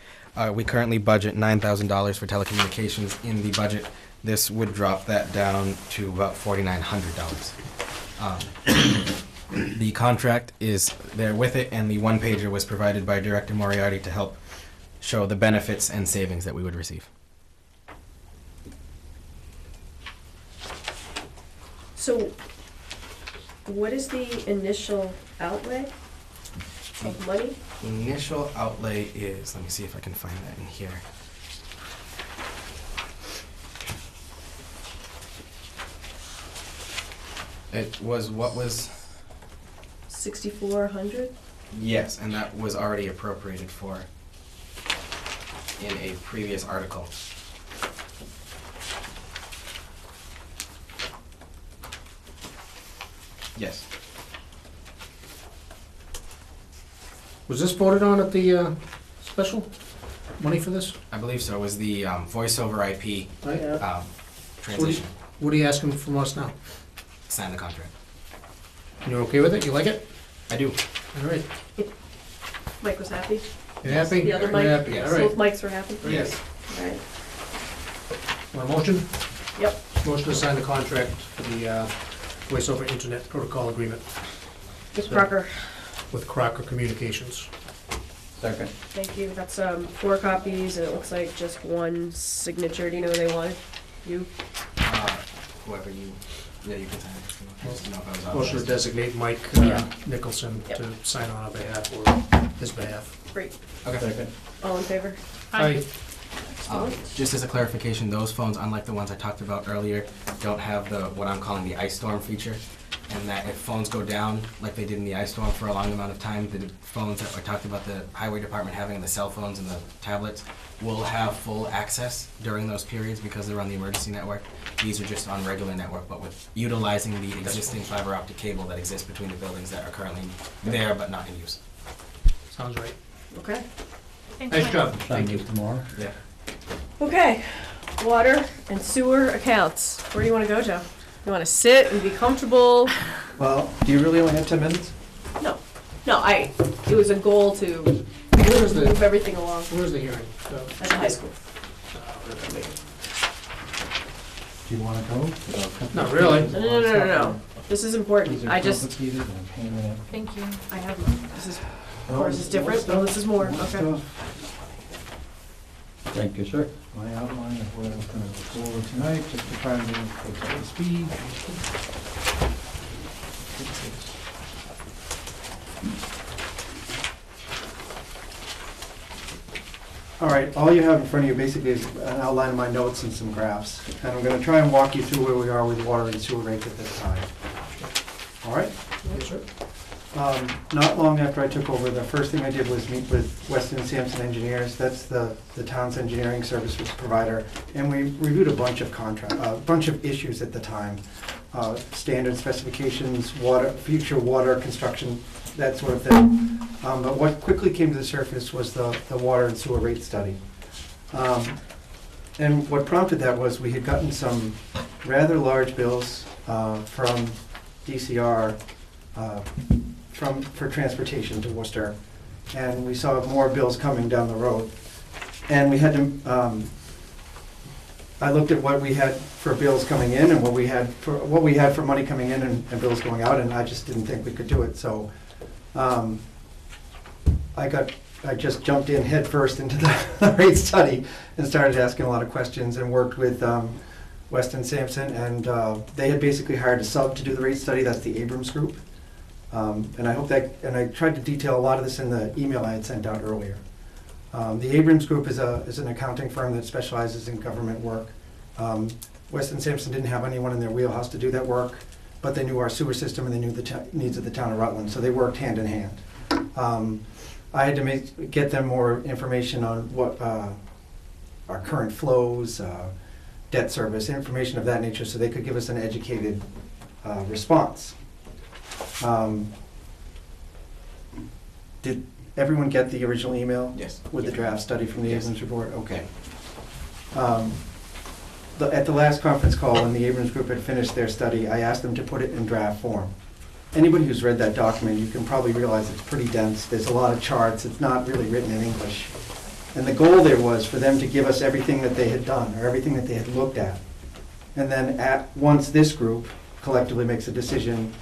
We currently budget $9,000 for telecommunications in the budget. This would drop that down to about $4,900. The contract is there with it, and the one-pager was provided by Director Moriarty to help show the benefits and savings that we would receive. So, what is the initial outlay of money? Initial outlay is, let me see if I can find that in here. It was what was, 6,400? yes, and that was already appropriated for in a previous article. Yes. Was this voted on at the special? Money for this? I believe so. It was the voice over IP Right. transition. What are you asking from us now? Sign the contract. And you're okay with it? You like it? I do. All right. Mike was happy? You happy? The other You're Mike? happy, Yes. all right. Both Mikes were happy? Yes. All right. Want a motion? Yep. Motion to sign the contract for the voice over internet protocol agreement With Crocker. with Crocker Communications. Second. Thank you. That's 4 copies, and it looks like just one signature. Do you know who they wanted? You? Whoever you, yeah, you can sign it. if you want. I just didn't know if I was Motion to authorized. designate Mike Yeah. Nicholson Yep. to sign on our behalf or his behalf. Great. Okay. Second. All in favor? Aye. Just as a clarification, those phones, unlike the ones I talked about earlier, don't have the, what I'm calling the ice storm feature. And that if phones go down, like they did in the ice storm for a long amount of time, the phones that I talked about the highway department having, the cell phones and the tablets, will have full access during those periods because they're on the emergency network. These are just on regular network, but with utilizing the existing fiber optic cable that exists between the buildings that are currently there but not in use. Sounds right. Okay. Thanks, Nice Mike. job. Sign Thank you. this tomorrow. Yeah. Okay. Water and sewer accounts. Where do you want to go, Joe? You want to sit and be comfortable? Well, do you really only have 10 minutes? No. No, it was a goal to Where's the, move everything along where's the hearing? at the high school. Do you want to go? Not really. No. This is important. I just, Complicated and a pain in the neck. Thank you. I have mine. This is, ours is different. Oh, this is more. Okay. Thank you, sir. My outline of what I was going to go over tonight, just to try and bring folks up to speed. All right, all you have in front of you basically is an outline of my notes and some graphs. And I'm going to try and walk you through where we are with water and sewer rates at this time. All right? Yes, sir. Not long after I took over, the first thing I did was meet with Weston Sampson Engineers. That's the town's engineering services provider. And we reviewed a bunch of issues at the time. Standard specifications, water, future water construction, that sort of thing. But what quickly came to the surface was the water and sewer rate study. And what prompted that was we had gotten some rather large bills from DCR for transportation to Worcester. And we saw more bills coming down the road. And we had to, I looked at what we had for bills coming in and what we had for money coming in and bills going out, and I just didn't think we could do it. So I just jumped in head first into the rate study and started asking a lot of questions and worked with Weston Sampson, and they had basically hired a sub to do the rate study. That's the Abrams Group. And I hope that, and I tried to detail a lot of this in the email I had sent out earlier. The Abrams Group is an accounting firm that specializes in government work. Weston Sampson didn't have anyone in their wheelhouse to do that work, but they knew our sewer system and they knew the needs of the town of Rutland, so they worked hand in hand. I had to get them more information on what our current flows, debt service, information of that nature, so they could give us an educated response. Did everyone get the original email? Yes. With the draft study from the Yes. Abrams report? Okay. At the last conference call, when the Abrams Group had finished their study, I asked them to put it in draft form. Anybody who's read that document, you can probably realize it's pretty dense. There's a lot of charts. It's not really written in English. And the goal there was for them to give us everything that they had done, or everything that they had looked at. And then once this group collectively makes a decision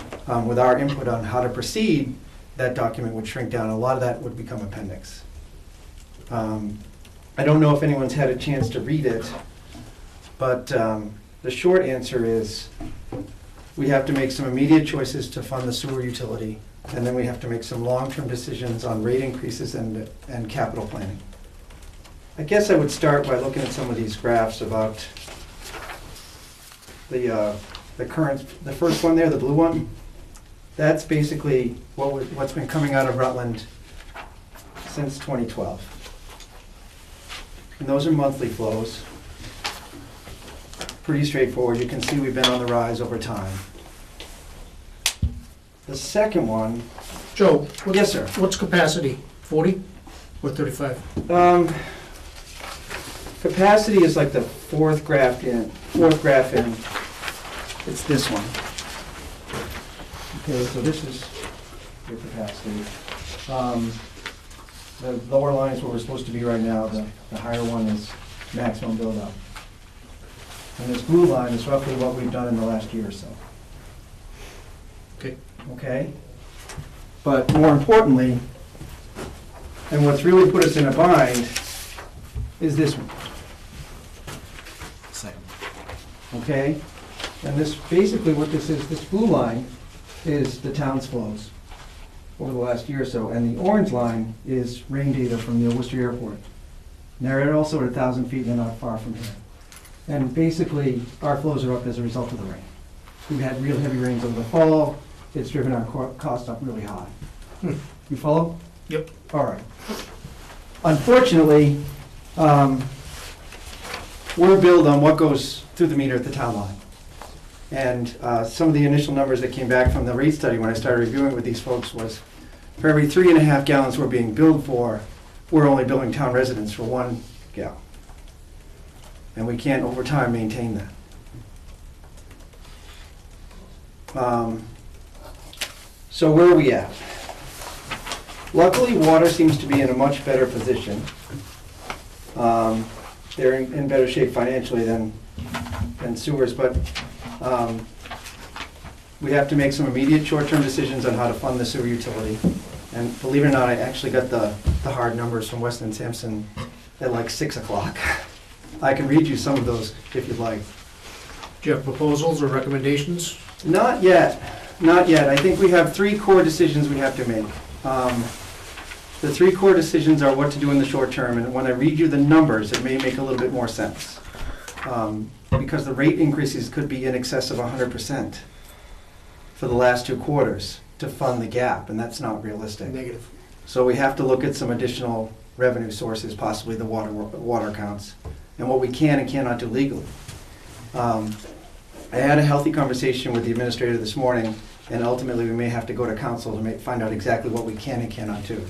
with our input on how to proceed, that document would shrink down. A lot of that would become appendix. I don't know if anyone's had a chance to read it, but the short answer is we have to make some immediate choices to fund the sewer utility, and then we have to make some long-term decisions on rate increases and capital planning. I guess I would start by looking at some of these graphs about the first one there, the blue one. That's basically what's been coming out of Rutland since 2012. And those are monthly flows. Pretty straightforward. You can see we've been on the rise over time. The second one. Joe? Yes, sir. What's capacity? 40 or 35? Capacity is like the fourth graph in. It's this one. Okay, so this is your capacity. The lower line is where we're supposed to be right now. The higher one is maximum build-up. And this blue line is roughly what we've done in the last year or so. Okay. Okay? But more importantly, and what's really put us in a bind, is this one. Second. Okay? And this, basically what this is, this blue line is the town's flows over the last year or so, and the orange line is rain data from the Worcester Airport. And they're also at 1,000 feet and they're not far from here. And basically, our flows are up as a result of the rain. We've had real heavy rains over the fall. It's driven our cost up really high. You follow? Yep. All right. Unfortunately, we're billed on what goes through the meter at the town line. And some of the initial numbers that came back from the rate study when I started reviewing it with these folks was for every 3.5 gallons we're being billed for, we're only billing town residents for 1 gallon. And we can't over time maintain that. So where are we at? Luckily, water seems to be in a much better position. They're in better shape financially than sewers, but we have to make some immediate short-term decisions on how to fund the sewer utility. And believe it or not, I actually got the hard numbers from Weston Sampson at like 6 o'clock. I can read you some of those if you'd like. Do you have proposals or recommendations? Not yet. Not yet. I think we have 3 core decisions we have to make. The 3 core decisions are what to do in the short term, and when I read you the numbers, it may make a little bit more sense. Because the rate increases could be in excess of 100% for the last 2 quarters to fund the gap, and that's not realistic. Negative. So we have to look at some additional revenue sources, possibly the water accounts, and what we can and cannot do legally. I had a healthy conversation with the administrator this morning, and ultimately we may have to go to council to find out exactly what we can and cannot do.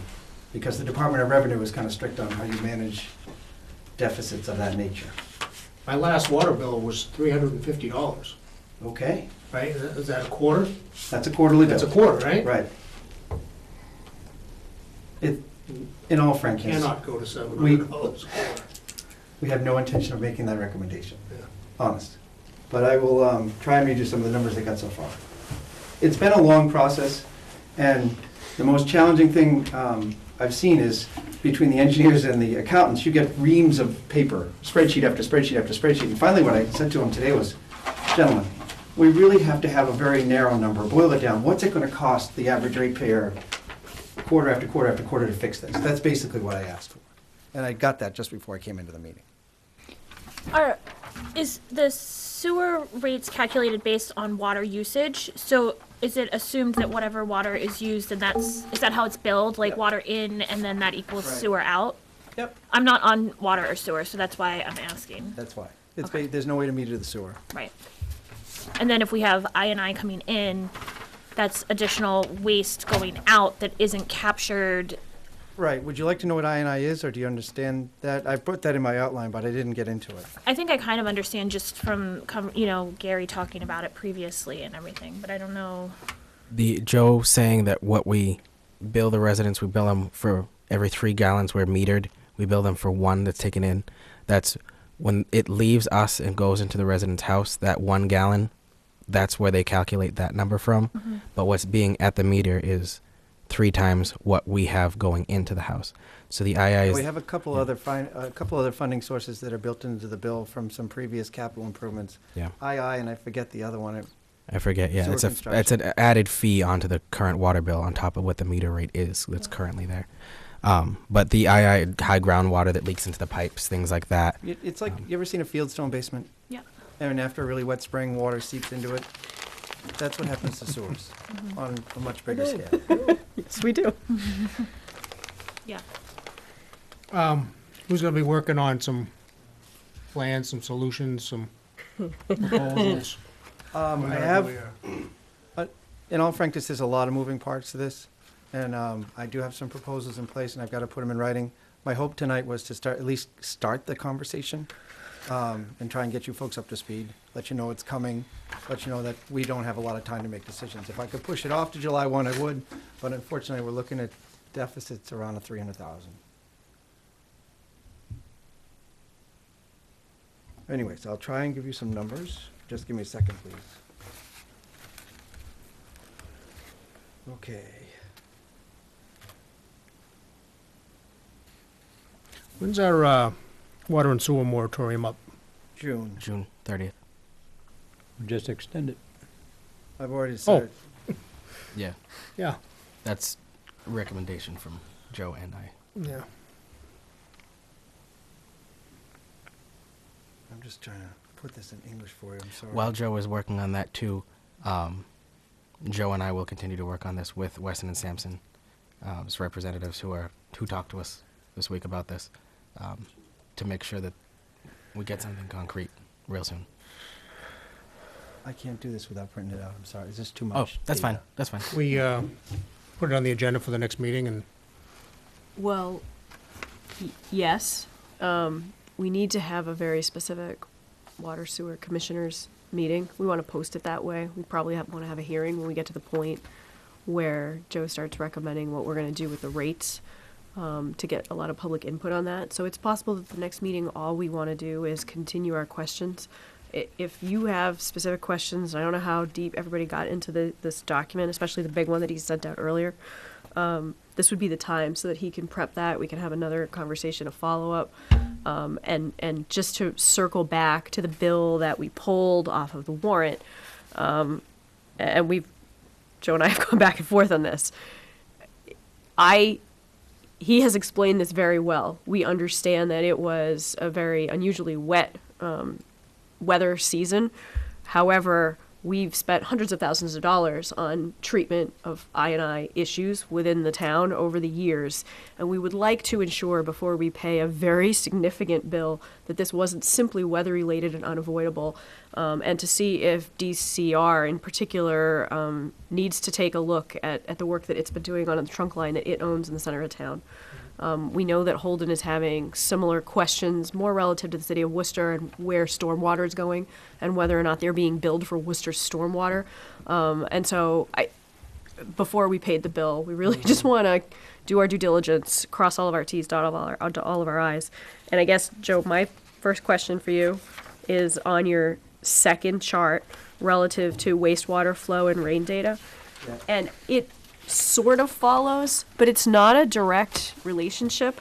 Because the Department of Revenue is kind of strict on how you manage deficits of that nature. My last water bill was $350. Okay, Right? Is that a quarter? that's a quarterly bill. That's a quarter, right? Right. In all frankness, Cannot go to $700 a quarter. we have no intention of making that recommendation, Yeah. honest. But I will try and read you some of the numbers they got so far. It's been a long process, and the most challenging thing I've seen is between the engineers and the accountants, you get reams of paper, spreadsheet after spreadsheet after spreadsheet. And finally, what I said to them today was, gentlemen, we really have to have a very narrow number, boil it down. What's it gonna cost the average ratepayer quarter after quarter after quarter to fix this? That's basically what I asked for. And I got that just before I came into the meeting. Is the sewer rates calculated based on water usage? So is it assumed that whatever water is used, and is that how it's billed? Like Yep. water in and then that equals Right. sewer out? Yep. I'm not on water or sewer, so that's why I'm asking. That's why. It's, Okay. there's no way to meter the sewer. Right. And then if we have I&I coming in, that's additional waste going out that isn't captured. Right, would you like to know what I&I is, or do you understand that? I put that in my outline, but I didn't get into it. I think I kind of understand just from, Gary talking about it previously and everything, but I don't know. The Joe saying that what we bill the residents, we bill them for every 3 gallons we're metered. We bill them for 1 that's taken in. That's when it leaves us and goes into the resident's house, that 1 gallon, that's where they calculate that number from. Mhm. But what's being at the meter is 3 times what we have going into the house. So the II is... We have a couple other funding sources that are built into the bill from some previous capital improvements. Yeah. II, and I forget the other one. I forget, yeah. Sewer It's an construction. added fee onto the current water bill on top of what the meter rate is that's currently there. But the II, high groundwater that leaks into the pipes, things like that. It's like, you ever seen a fieldstone basement? Yeah. And after a really wet spring, water seeps into it? That's what happens to sewers on a much bigger scale. Yes, we do. Yeah. Who's gonna be working on some plans, some solutions, some proposals? I have, in all frankness, there's a lot of moving parts to this, and I do have some proposals in place, and I've got to put them in writing. My hope tonight was to at least start the conversation, and try and get you folks up to speed, let you know it's coming, let you know that we don't have a lot of time to make decisions. If I could push it off to July 1, I would, but unfortunately, we're looking at deficits around 300,000. Anyways, I'll try and give you some numbers. Just give me a second, please. Okay. When's our water and sewer moratorium up? June. June 30th. Just extend it. I've already said. Yeah. Yeah. That's a recommendation from Joe and I. Yeah. I'm just trying to put this in English for you. I'm sorry. While Joe is working on that too, Joe and I will continue to work on this with Weston and Sampson, as representatives who talked to us this week about this, to make sure that we get something concrete real soon. I can't do this without printing it out. I'm sorry. Is this too Oh, much? that's data? fine. That's fine. We put it on the agenda for the next meeting, and Well, yes. We need to have a very specific water sewer commissioners meeting. We want to post it that way. We probably want to have a hearing when we get to the point where Joe starts recommending what we're going to do with the rates, to get a lot of public input on that. So it's possible that the next meeting, all we want to do is continue our questions. If you have specific questions, I don't know how deep everybody got into this document, especially the big one that he sent out earlier. This would be the time so that he can prep that. We can have another conversation, a follow-up. And just to circle back to the bill that we pulled off of the warrant, and Joe and I have gone back and forth on this. He has explained this very well. We understand that it was a very unusually wet weather season. However, we've spent hundreds of thousands of dollars on treatment of I&I issues within the town over the years, and we would like to ensure before we pay a very significant bill that this wasn't simply weather-related and unavoidable, and to see if DCR in particular needs to take a look at the work that it's been doing on the trunk line that it owns in the center of town. We know that Holden is having similar questions, more relative to the city of Worcester and where stormwater is going and whether or not they're being billed for Worcester's stormwater. And so before we paid the bill, we really just want to do our due diligence, cross all of our T's, dot all of our I's. And I guess, Joe, my first question for you is on your second chart relative to wastewater flow and rain data. Yeah. And it sort of follows, but it's not a direct relationship.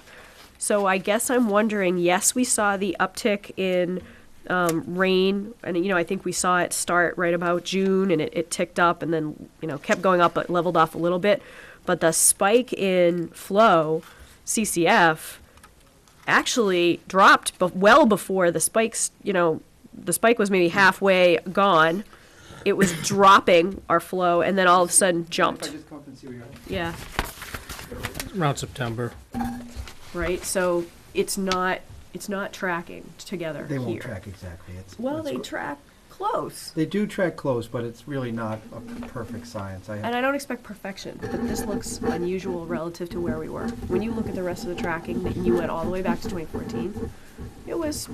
So I guess I'm wondering, yes, we saw the uptick in rain, and I think we saw it start right about June, and it ticked up and then kept going up but leveled off a little bit. But the spike in flow, CCF, actually dropped well before the spikes. The spike was maybe halfway gone. It was dropping our flow, and then all of a sudden jumped. If I just come up and see where you're at. Yeah. Around September. Right. So it's not tracking together. They won't here. track exactly. Well, they track close. They do track close, but it's really not a perfect science. And I don't expect perfection, but this looks unusual relative to where we were. When you look at the rest of the tracking, and you went all the way back to 2014, it was,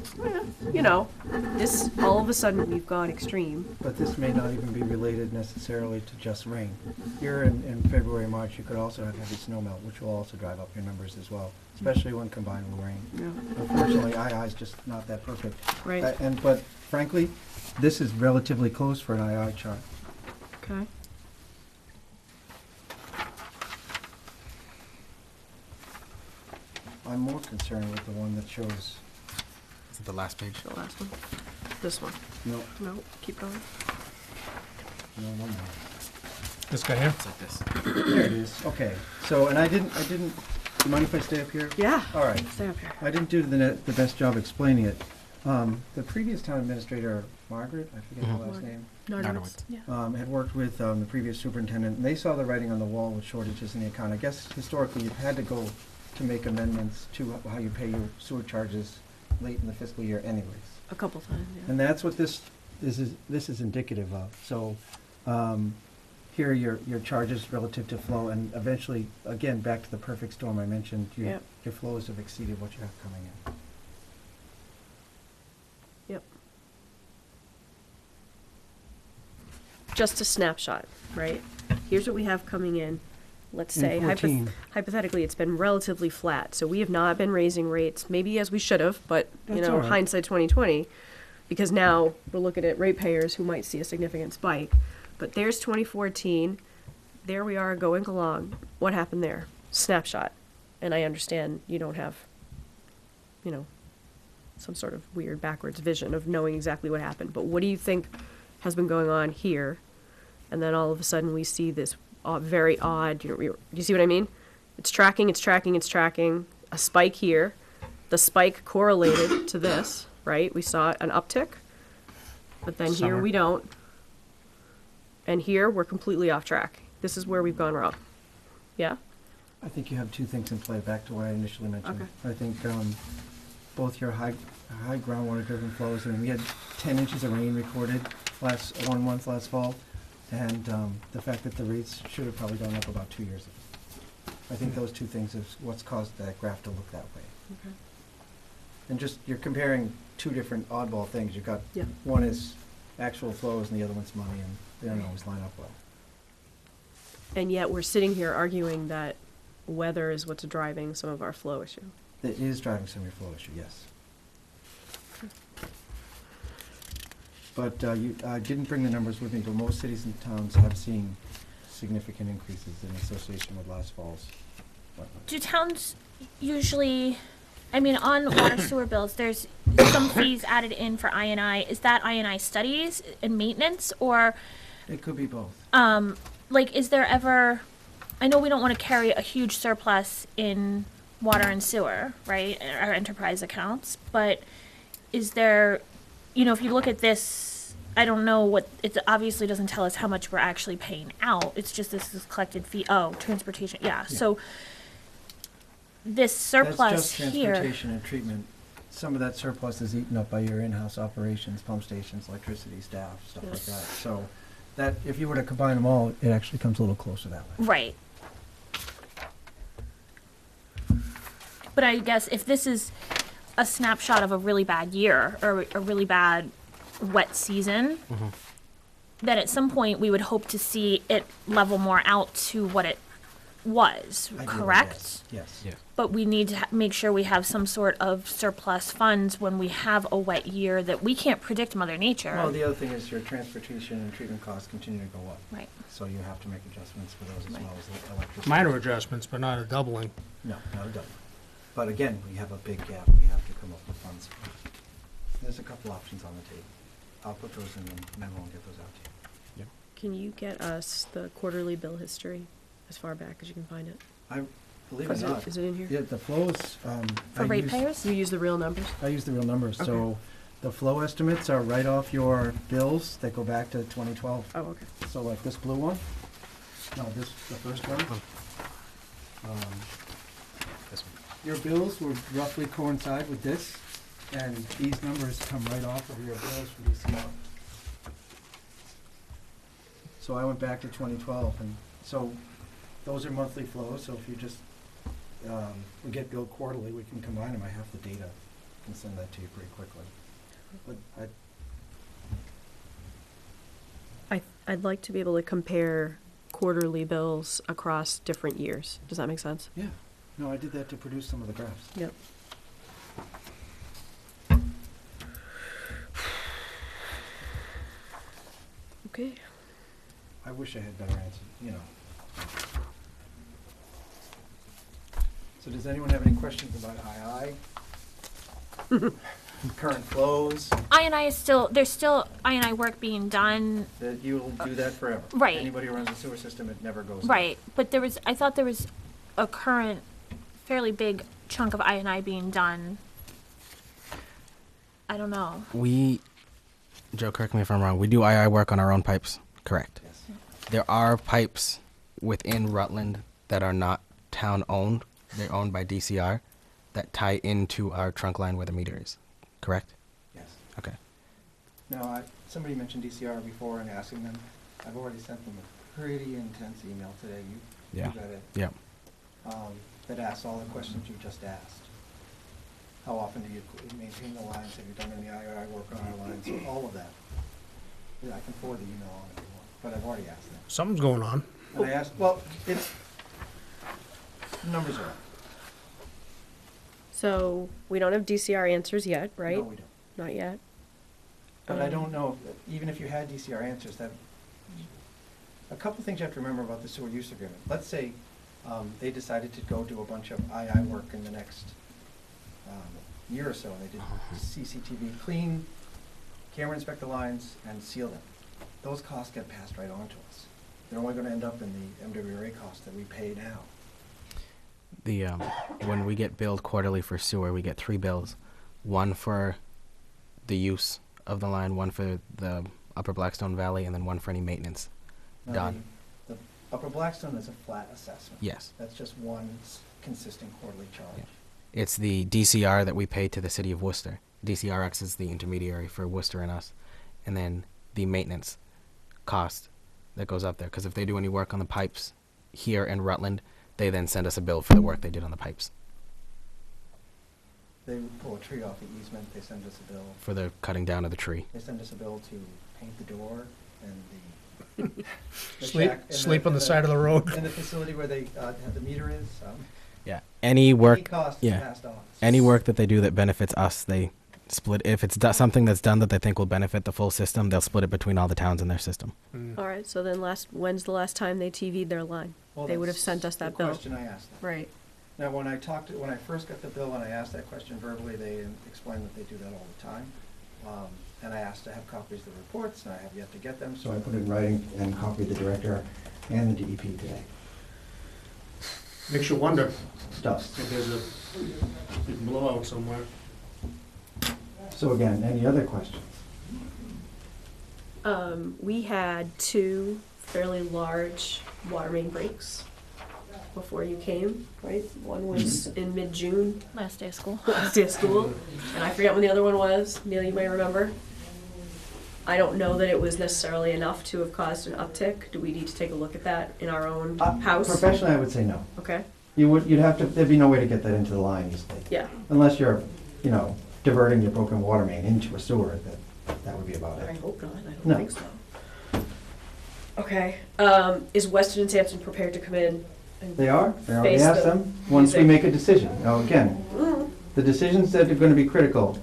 this, all of a sudden, we've gone extreme. But this may not even be related necessarily to just rain. Here in February, March, you could also have heavy snowmelt, which will also drive up your numbers as well, especially when combined with rain. Yeah. Unfortunately, II is just not that perfect. Right. But frankly, this is relatively close for an II chart. Okay. I'm more concerned with the one that shows, Is it the last page? The last one. This one. no, No, keep going. one more. This guy here? It's like this. There it is. Okay. So, and I didn't, do you mind if I stay up here? Yeah. All right. Stay up here. I didn't do the best job explaining it. The previous town administrator, Margaret, I forget her last name, Narnowitz. Yeah. had worked with the previous superintendent, and they saw the writing on the wall with shortages in the account. I guess historically you've had to go to make amendments to how you pay your sewer charges late in the fiscal year anyways. A couple times, yeah. And that's what this is indicative of. So here are your charges relative to flow, and eventually, again, back to the perfect storm I mentioned, Yep. your flows have exceeded what you have coming in. Yep. Just a snapshot, right? Here's what we have coming in. Let's say, In 14. hypothetically, it's been relatively flat. So we have not been raising rates, maybe as we should have, but, That's all right. hindsight 2020, because now we're looking at ratepayers who might see a significant spike. But there's 2014. There we are going along. What happened there? Snapshot. And I understand you don't have, some sort of weird backwards vision of knowing exactly what happened. But what do you think has been going on here? And then all of a sudden we see this very odd, you see what I mean? It's tracking, a spike here. The spike correlated to this, right? We saw an uptick, but then here we don't. And here we're completely off track. This is where we've gone wrong. Yeah? I think you have two things in play, back to what I initially mentioned. Okay. I think both your high groundwater driven flows, and we had 10 inches of rain recorded last fall, and the fact that the rates should have probably gone up about 2 years ago. I think those two things is what's caused that graph to look that way. Okay. And just, you're comparing two different oddball things. You've got, Yeah. one is actual flows and the other one's money, and they don't always line up well. And yet we're sitting here arguing that weather is what's driving some of our flow issue. It is driving some of your flow issue, yes. But I didn't bring the numbers with me, but most cities and towns have seen significant increases in association with last fall's wetlands. Do towns usually, on water sewer bills, there's some fees added in for I&I. Is that I&I studies and maintenance, or, It could be both. is there ever, I know we don't want to carry a huge surplus in water and sewer, right, our enterprise accounts, but is there, if you look at this, I don't know what, it obviously doesn't tell us how much we're actually paying out. It's just this is collected fee, transportation, yeah. So this surplus That's just here. transportation and treatment. Some of that surplus is eaten up by your in-house operations, pump stations, electricity, staff, stuff like that. So that, if you were to combine them all, it actually comes a little closer that way. Right. But I guess if this is a snapshot of a really bad year or a really bad wet season, then at some point we would hope to see it level more out to what it was, Ideally, correct? Yes. Yeah. But we need to make sure we have some sort of surplus funds when we have a wet year that we can't predict Mother Nature. Well, the other thing is your transportation and treatment costs continue to go up. Right. So you have to make adjustments for those as well as electricity. Minor adjustments, but not a doubling. No, not a double. But again, we have a big gap we have to come up with funds for. there's a couple options on the table. I'll put those in the memo and get those out to you. Can you get us the quarterly bill history as far back as you can find it? Believe it or not. Is it in here? Yeah, the flows, For ratepayers? You use the real numbers? I use the real numbers, Okay. so the flow estimates are right off your bills that go back to 2012. Oh, okay. So like this blue one, no, the first one. This one. Your bills will roughly coincide with this, and these numbers come right off of your bills for this month. So I went back to 2012, and so those are monthly flows, so if you just, we get billed quarterly, we can combine them, I have the data, and send that to you pretty quickly. But I'd like to be able to compare quarterly bills across different years. Does that make sense? yeah, no, I did that to produce some of the graphs. Yep. Okay. I wish I had better answers, you know. So does anyone have any questions about II? Current flows, I&I is still, there's still I&I work being done, that you'll do that forever? Right. Anybody who runs a sewer system, it never goes. right, but I thought there was a current fairly big chunk of I&I being done. I don't know. Joe, correct me if I'm wrong, we do II work on our own pipes, correct? Yes. There are pipes within Rutland that are not town-owned, they're owned by DCR, that tie into our trunk line where the meter is, correct? Yes. Okay. Now, somebody mentioned DCR before and asking them, I've already sent them a pretty intense email today, you Yeah. got it, Yeah. that asks all the questions you just asked. How often do you maintain the lines, have you done any II work on our lines, all of that. Yeah, I can forward the email on if you want, but I've already asked them. Something's going on. And I asked, well, the numbers are up. So we don't have DCR answers yet, right? No, we don't. Not yet. But I don't know, even if you had DCR answers, that, a couple things you have to remember about the sewer use agreement. Let's say they decided to go do a bunch of II work in the next year or so, and they did CCTV, clean, camera inspect the lines, and seal them. Those costs get passed right on to us. They're only gonna end up in the MWRA cost that we pay now. When we get billed quarterly for sewer, we get 3 bills. One for the use of the line, one for the Upper Blackstone Valley, and then one for any maintenance Now, done. The Upper Blackstone is a flat assessment. Yes. That's just one consistent quarterly charge. Yeah. It's the DCR that we pay to the city of Worcester. DCRX is the intermediary for Worcester and us. And then the maintenance cost that goes up there. Because if they do any work on the pipes here in Rutland, they then send us a bill for the work they did on the pipes. They pull a tree off the easement, they send us a bill. For the cutting down of the tree. They send us a bill to paint the door and the Sleep on the side of the road. And the facility where they have the meter is. Yeah. Any work. Costs Yeah. passed on. Any work that they do that benefits us, they split. If it's something that's done that they think will benefit the full system, they'll split it between all the towns in their system. All right, so then when's the last time they TV'd their line? Well, They would have that's sent us that the bill. question I asked them. Right. Now, when I first got the bill and I asked that question verbally, they explained that they do that all the time. And I asked to have copies of the reports, and I have yet to get them, so I put it in writing and copied the director and the DEP today. Makes you wonder Dust. if there's a big blowout somewhere. So again, any other questions? We had 2 fairly large water main breaks before you came, right? One was in mid-June, Last day of school. last day of school, and I forget when the other one was. Neil, you might remember. I don't know that it was necessarily enough to have caused an uptick. Do we need to take a look at that in our own house? Professionally, I would say no. Okay, You'd have to, there'd be no way to get that into the line easily. yeah. Unless you're, diverting your broken water main into a sewer, that would be about I it. hope not, I don't No. think so. Okay, is Weston and Sampson prepared to come in? And They are, I already face asked the them, once we music? make a decision. Now, again, Mm. the decisions that are gonna be critical,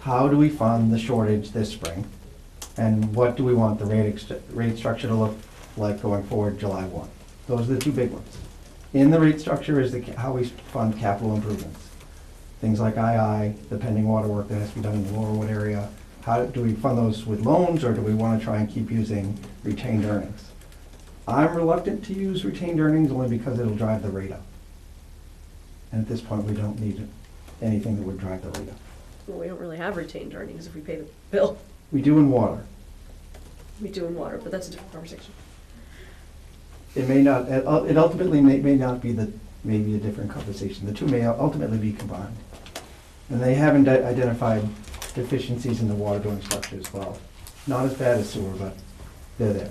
how do we fund the shortage this spring? And what do we want the rate structure to look like going forward July 1? Those are the 2 big ones. In the rate structure is how we fund capital improvements. things like the pending water work that has to be done in the Laurelwood area. How do we fund those with loans, or do we want to try and keep using retained earnings? I'm reluctant to use retained earnings only because it'll drive the rate up. And at this point, we don't need anything that would drive the rate up. Well, we don't really have retained earnings if we pay the bill. We do in water. We do in water, but that's a different conversation. It may not, it ultimately may not be maybe a different conversation. The two may ultimately be combined. And they haven't identified deficiencies in the water doing structure as well. Not as bad as sewer, but they're there.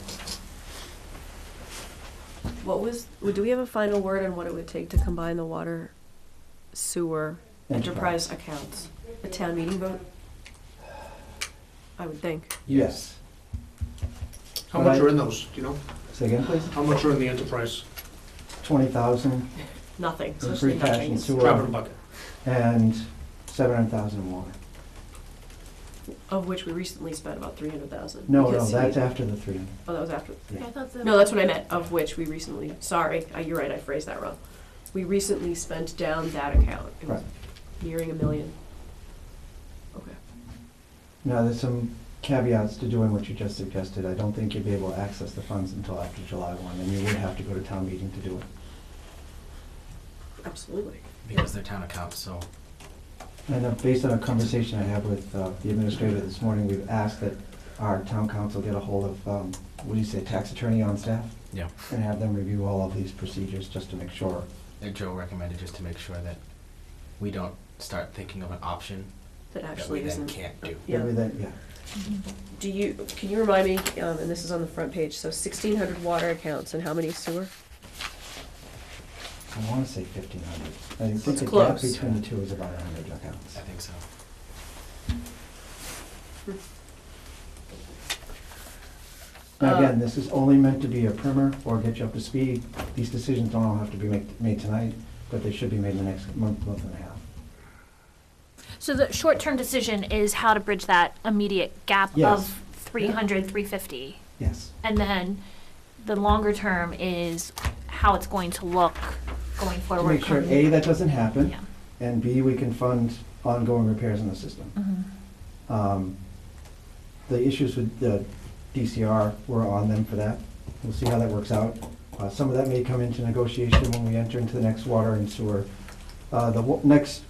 Do we have a final word on what it would take to combine the water sewer enterprise accounts? A town meeting vote? I would think. Yes. How much are in those, do you know? Say again, please? How much are in the enterprise? 20,000. Nothing, In especially free cash nothing. and sewer. Drop in a bucket. And 700,000 in water. Of which we recently spent about 300,000. No, because that's we- after the 300. Oh, that was after. Yeah. No, that's what I meant, of which we recently, sorry, you're right, I phrased that wrong. We recently spent down that account. It was Right. nearing $1 million. Okay. Now, there's some caveats to doing what you just suggested. I don't think you'd be able to access the funds until after July 1, and you would have to go to town meeting to do it. Absolutely. Because they're town accounts, so. And based on a conversation I had with the administrator this morning, we've asked that our town council get a hold of, what do you say, tax attorney on staff? Yeah. And have them review all of these procedures just to make sure. Joe recommended just to make sure that we don't start thinking of an option That that actually we then isn't. can't do. Yeah. Yeah. Can you remind me, and this is on the front page, so 1,600 water accounts and how many sewer? I want to say 1,500. I think That's the gap close. between the two is about 100 accounts. I think so. Now, again, this is only meant to be a primer or get you up to speed. These decisions don't all have to be made tonight, but they should be made in the next month and a half. So the short-term decision is how to bridge that immediate gap Yes. of 300, 350. Yes. And then the longer term is how it's going to look going To forward. make sure, come- A, that doesn't happen, Yeah. and B, we can fund ongoing repairs in the system. Mhm. The issues with the DCR, we're on them for that. We'll see how that works out. Some of that may come into negotiation when we enter into the next water and sewer, next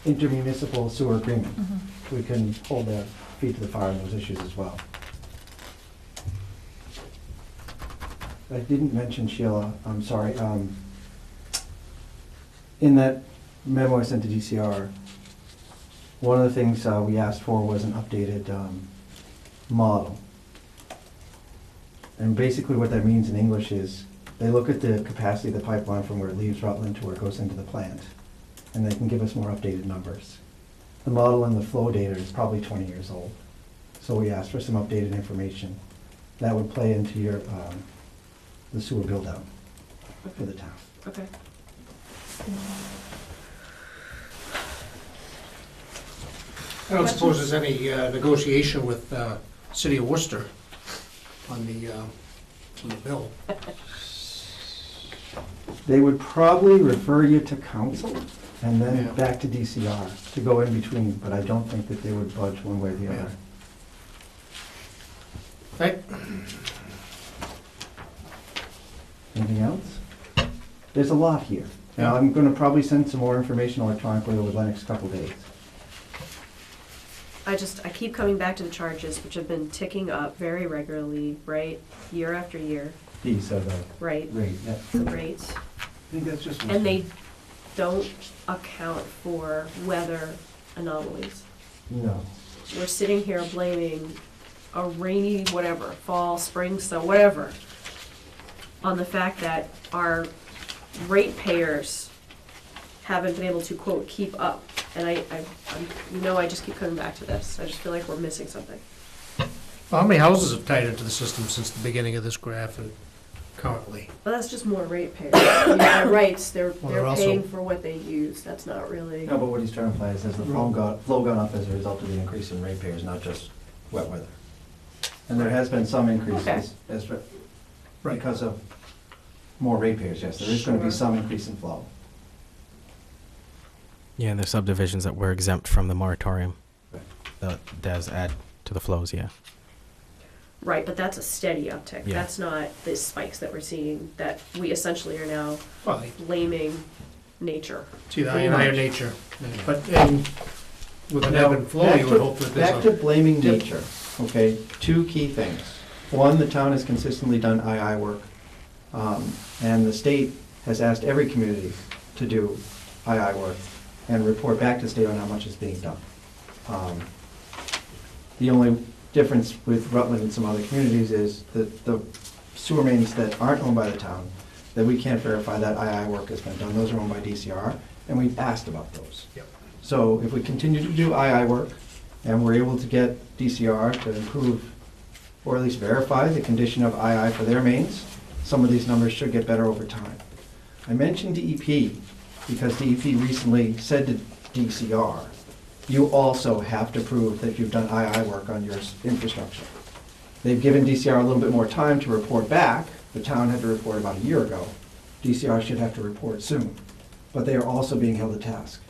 intermunicipal sewer agreement. Mhm. We can hold their feet to the fire on those issues as well. I didn't mention, Sheila, I'm sorry, in that memo I sent to DCR, one of the things we asked for was an updated model. And basically what that means in English is, they look at the capacity of the pipeline from where it leaves Rutland to where it goes into the plant, and they can give us more updated numbers. The model and the flow data is probably 20 years old, so we asked for some updated information. That would play into your, the sewer build-out for the town. Okay. I don't suppose there's any negotiation with City of Worcester on the bill. They would probably refer you to council and then Yeah. back to DCR to go in between, but I don't think that they would budge one way or the other. Right? Anything else? There's a lot here. Now, I'm gonna probably send some more information electronically over the next couple days. I keep coming back to the charges, which have been ticking up very regularly, right? Year after year, These are the right? rate, yeah. The rates. I think that's just. And they don't account for weather anomalies. No. We're sitting here blaming a rainy whatever, fall, spring, so whatever, on the fact that our ratepayers haven't been able to, quote, keep up. And I just keep coming back to this. I just feel like we're missing something. Well, how many houses have tied into the system since the beginning of this graph and currently? Well, that's just more ratepayers. I mean, by rights, they're Well, they're also- paying for what they use. That's not really. No, but what he's trying to imply is has the flow gone up as a result of the increase in ratepayers, not just wet weather. And there has been some increases because of more ratepayers, yes. There is gonna be Sure. some increase in flow. Yeah, the subdivisions that were exempt from the moratorium. The does add to the flows, yeah. Right, but that's a steady uptick. Yeah. That's not the spikes that we're seeing, that we essentially are now Well, blaming nature. it's either Pretty I or much. nature. But, and with an ebb and flow, you would hope that Back to there's blaming nature, okay? Two key things. One, the town has consistently done II work, and the state has asked every community to do II work and report back to the state on how much is being done. The only difference with Rutland and some other communities is that the sewer mains that aren't owned by the town, that we can't verify that II work has been done, those are owned by DCR, and we've asked about those. Yep. So if we continue to do II work, and we're able to get DCR to improve, or at least verify the condition of II for their mains, some of these numbers should get better over time. I mentioned DEP because DEP recently said to DCR, you also have to prove that you've done II work on your infrastructure. They've given DCR a little bit more time to report back. The town had to report about a year ago. DCR should have to report soon, but they are also being held to task.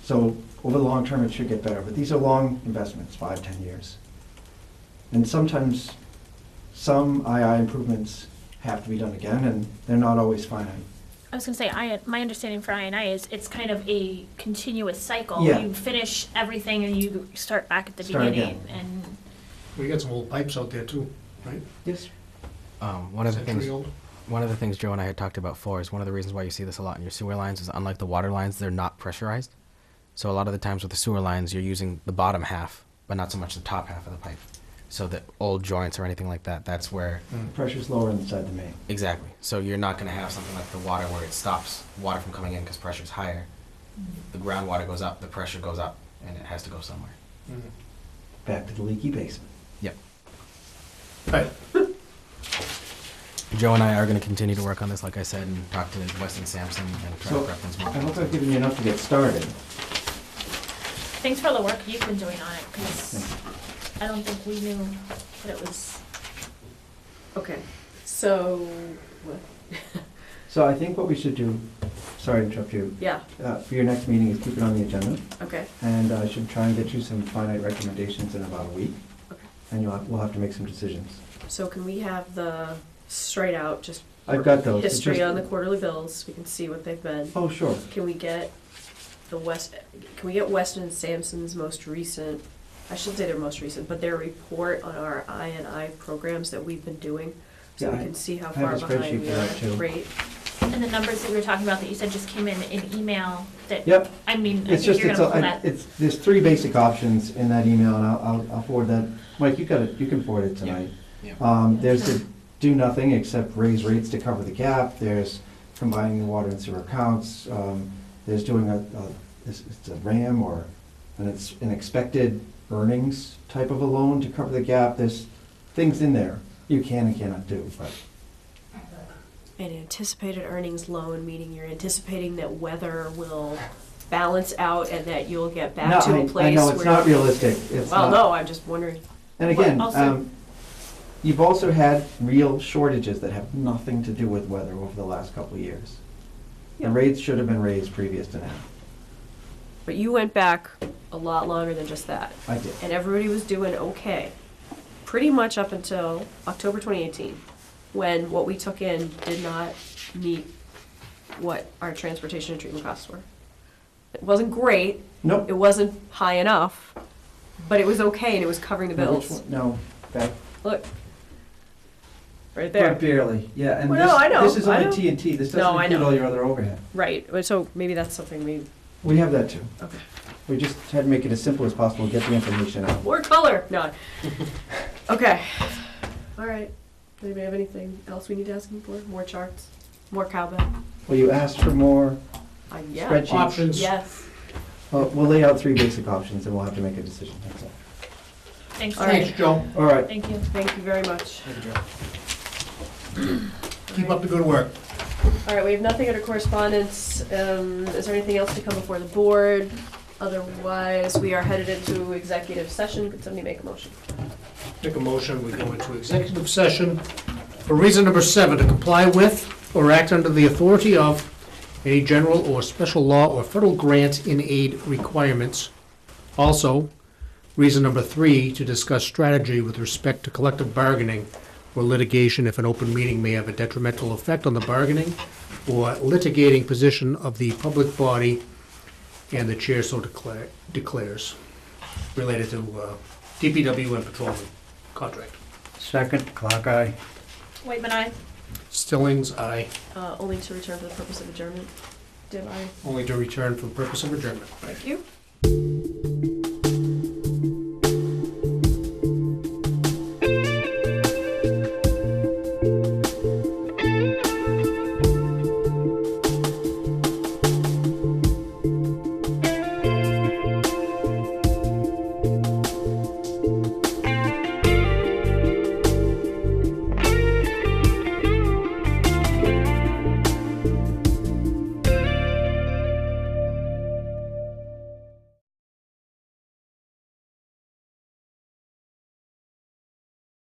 So over the long term, it should get better, but these are long investments, 5, 10 years. And sometimes some II improvements have to be done again, and they're not always finite. I was gonna say, my understanding for I&I is it's kind of a continuous cycle. Yeah. You finish everything and you start back at the Start beginning. again. And we got some old pipes out there too, right? Yes. One of the Century things, old. one of the things Joe and I had talked about before is one of the reasons why you see this a lot in your sewer lines is unlike the water lines, they're not pressurized. So a lot of the times with the sewer lines, you're using the bottom half, but not so much the top half of the pipe. So the old joints or anything like that, that's where, Pressure's lower inside the main. exactly. So you're not gonna have something like the water where it stops water from coming in because pressure's higher. The groundwater goes up, the pressure goes up, and it has to go somewhere. Back to the leaky basement. Yep. Right. Joe and I are gonna continue to work on this, like I said, and talk to Weston Sampson and try to So, prep things more. I hope I've given you enough to get started. thanks for all the work you've been doing on it, because I don't think we knew that it was. Okay, so, what? So I think what we should do, sorry to interrupt you, Yeah, for your next meeting is keep it on the agenda, okay, and I should try and get you some finite recommendations in about a week, okay. and we'll have to make some decisions. So can we have the straight out, just I've got those. It's history just- on the quarterly bills? We can see what they've been. Oh, sure. Can we get can we get Weston and Sampson's most recent, I shouldn't say their most recent, but their report on our I&I programs that we've been doing? So Yeah, we can see how I have far a behind spreadsheet we for that, are. too. Great. And the numbers that we were talking about that you said just came in email that. Yep. I mean, I It's think just, you're gonna pull that. there's 3 basic options in that email, and I'll forward that. Mike, you got it, you can forward it tonight. Yeah. There's the do nothing except raise rates to cover the gap. There's combining the water and sewer accounts. There's doing it's a RAM and it's an expected earnings type of a loan to cover the gap. There's things in there you can and cannot do, but. An anticipated earnings loan, meaning you're anticipating that weather will balance out and that you'll get back to a place where. I know, it's not realistic. It's Well, not. no, I'm just wondering. And again, But also- you've also had real shortages that have nothing to do with weather over the last couple of years. The Yeah. rates should have been raised previous to now. But you went back a lot longer than just that. I did. And everybody was doing okay, pretty much up until October 2018, when what we took in did not meet what our transportation and treatment costs were. It wasn't great, Nope. it wasn't high enough, but it was okay and it was covering the Now, which bills. one? No, back. Look, right But there. barely, yeah, and Well, no, I know, this is I only know. T&T. This No, doesn't I include know. all your other overhead. Right, so maybe that's something We have that too. okay. We just had to make it as simple as possible, to get the information out. More color, no. Okay, all right. Anybody have anything else we need to ask him for? More charts? More cowbell? Well, you asked for more Yeah. spreadsheets. Options. Yes. We'll lay out 3 basic options and we'll have to make a decision, that's all. Thanks, All Joe. right. Thanks, Joe. All right. Thank you. Thank you very much. Keep up the good work. All right, we have nothing under correspondence. Is there anything else to come before the board? Otherwise, we are headed into executive session. Could somebody make a motion? Make a motion, we go into executive session for reason number 7, to comply with or act under the authority of any general or special law or federal grant in aid requirements. Also, reason number 3, to discuss strategy with respect to collective bargaining or litigation if an open meeting may have a detrimental effect on the bargaining or litigating position of the public body, and the chair so declares, related to DPW and patrolman contract. Second, clock eye. Whitman, aye. Stillings, aye. Only to return for the purpose of adjournment. Did I? Only to return for the purpose of adjournment. Thank you.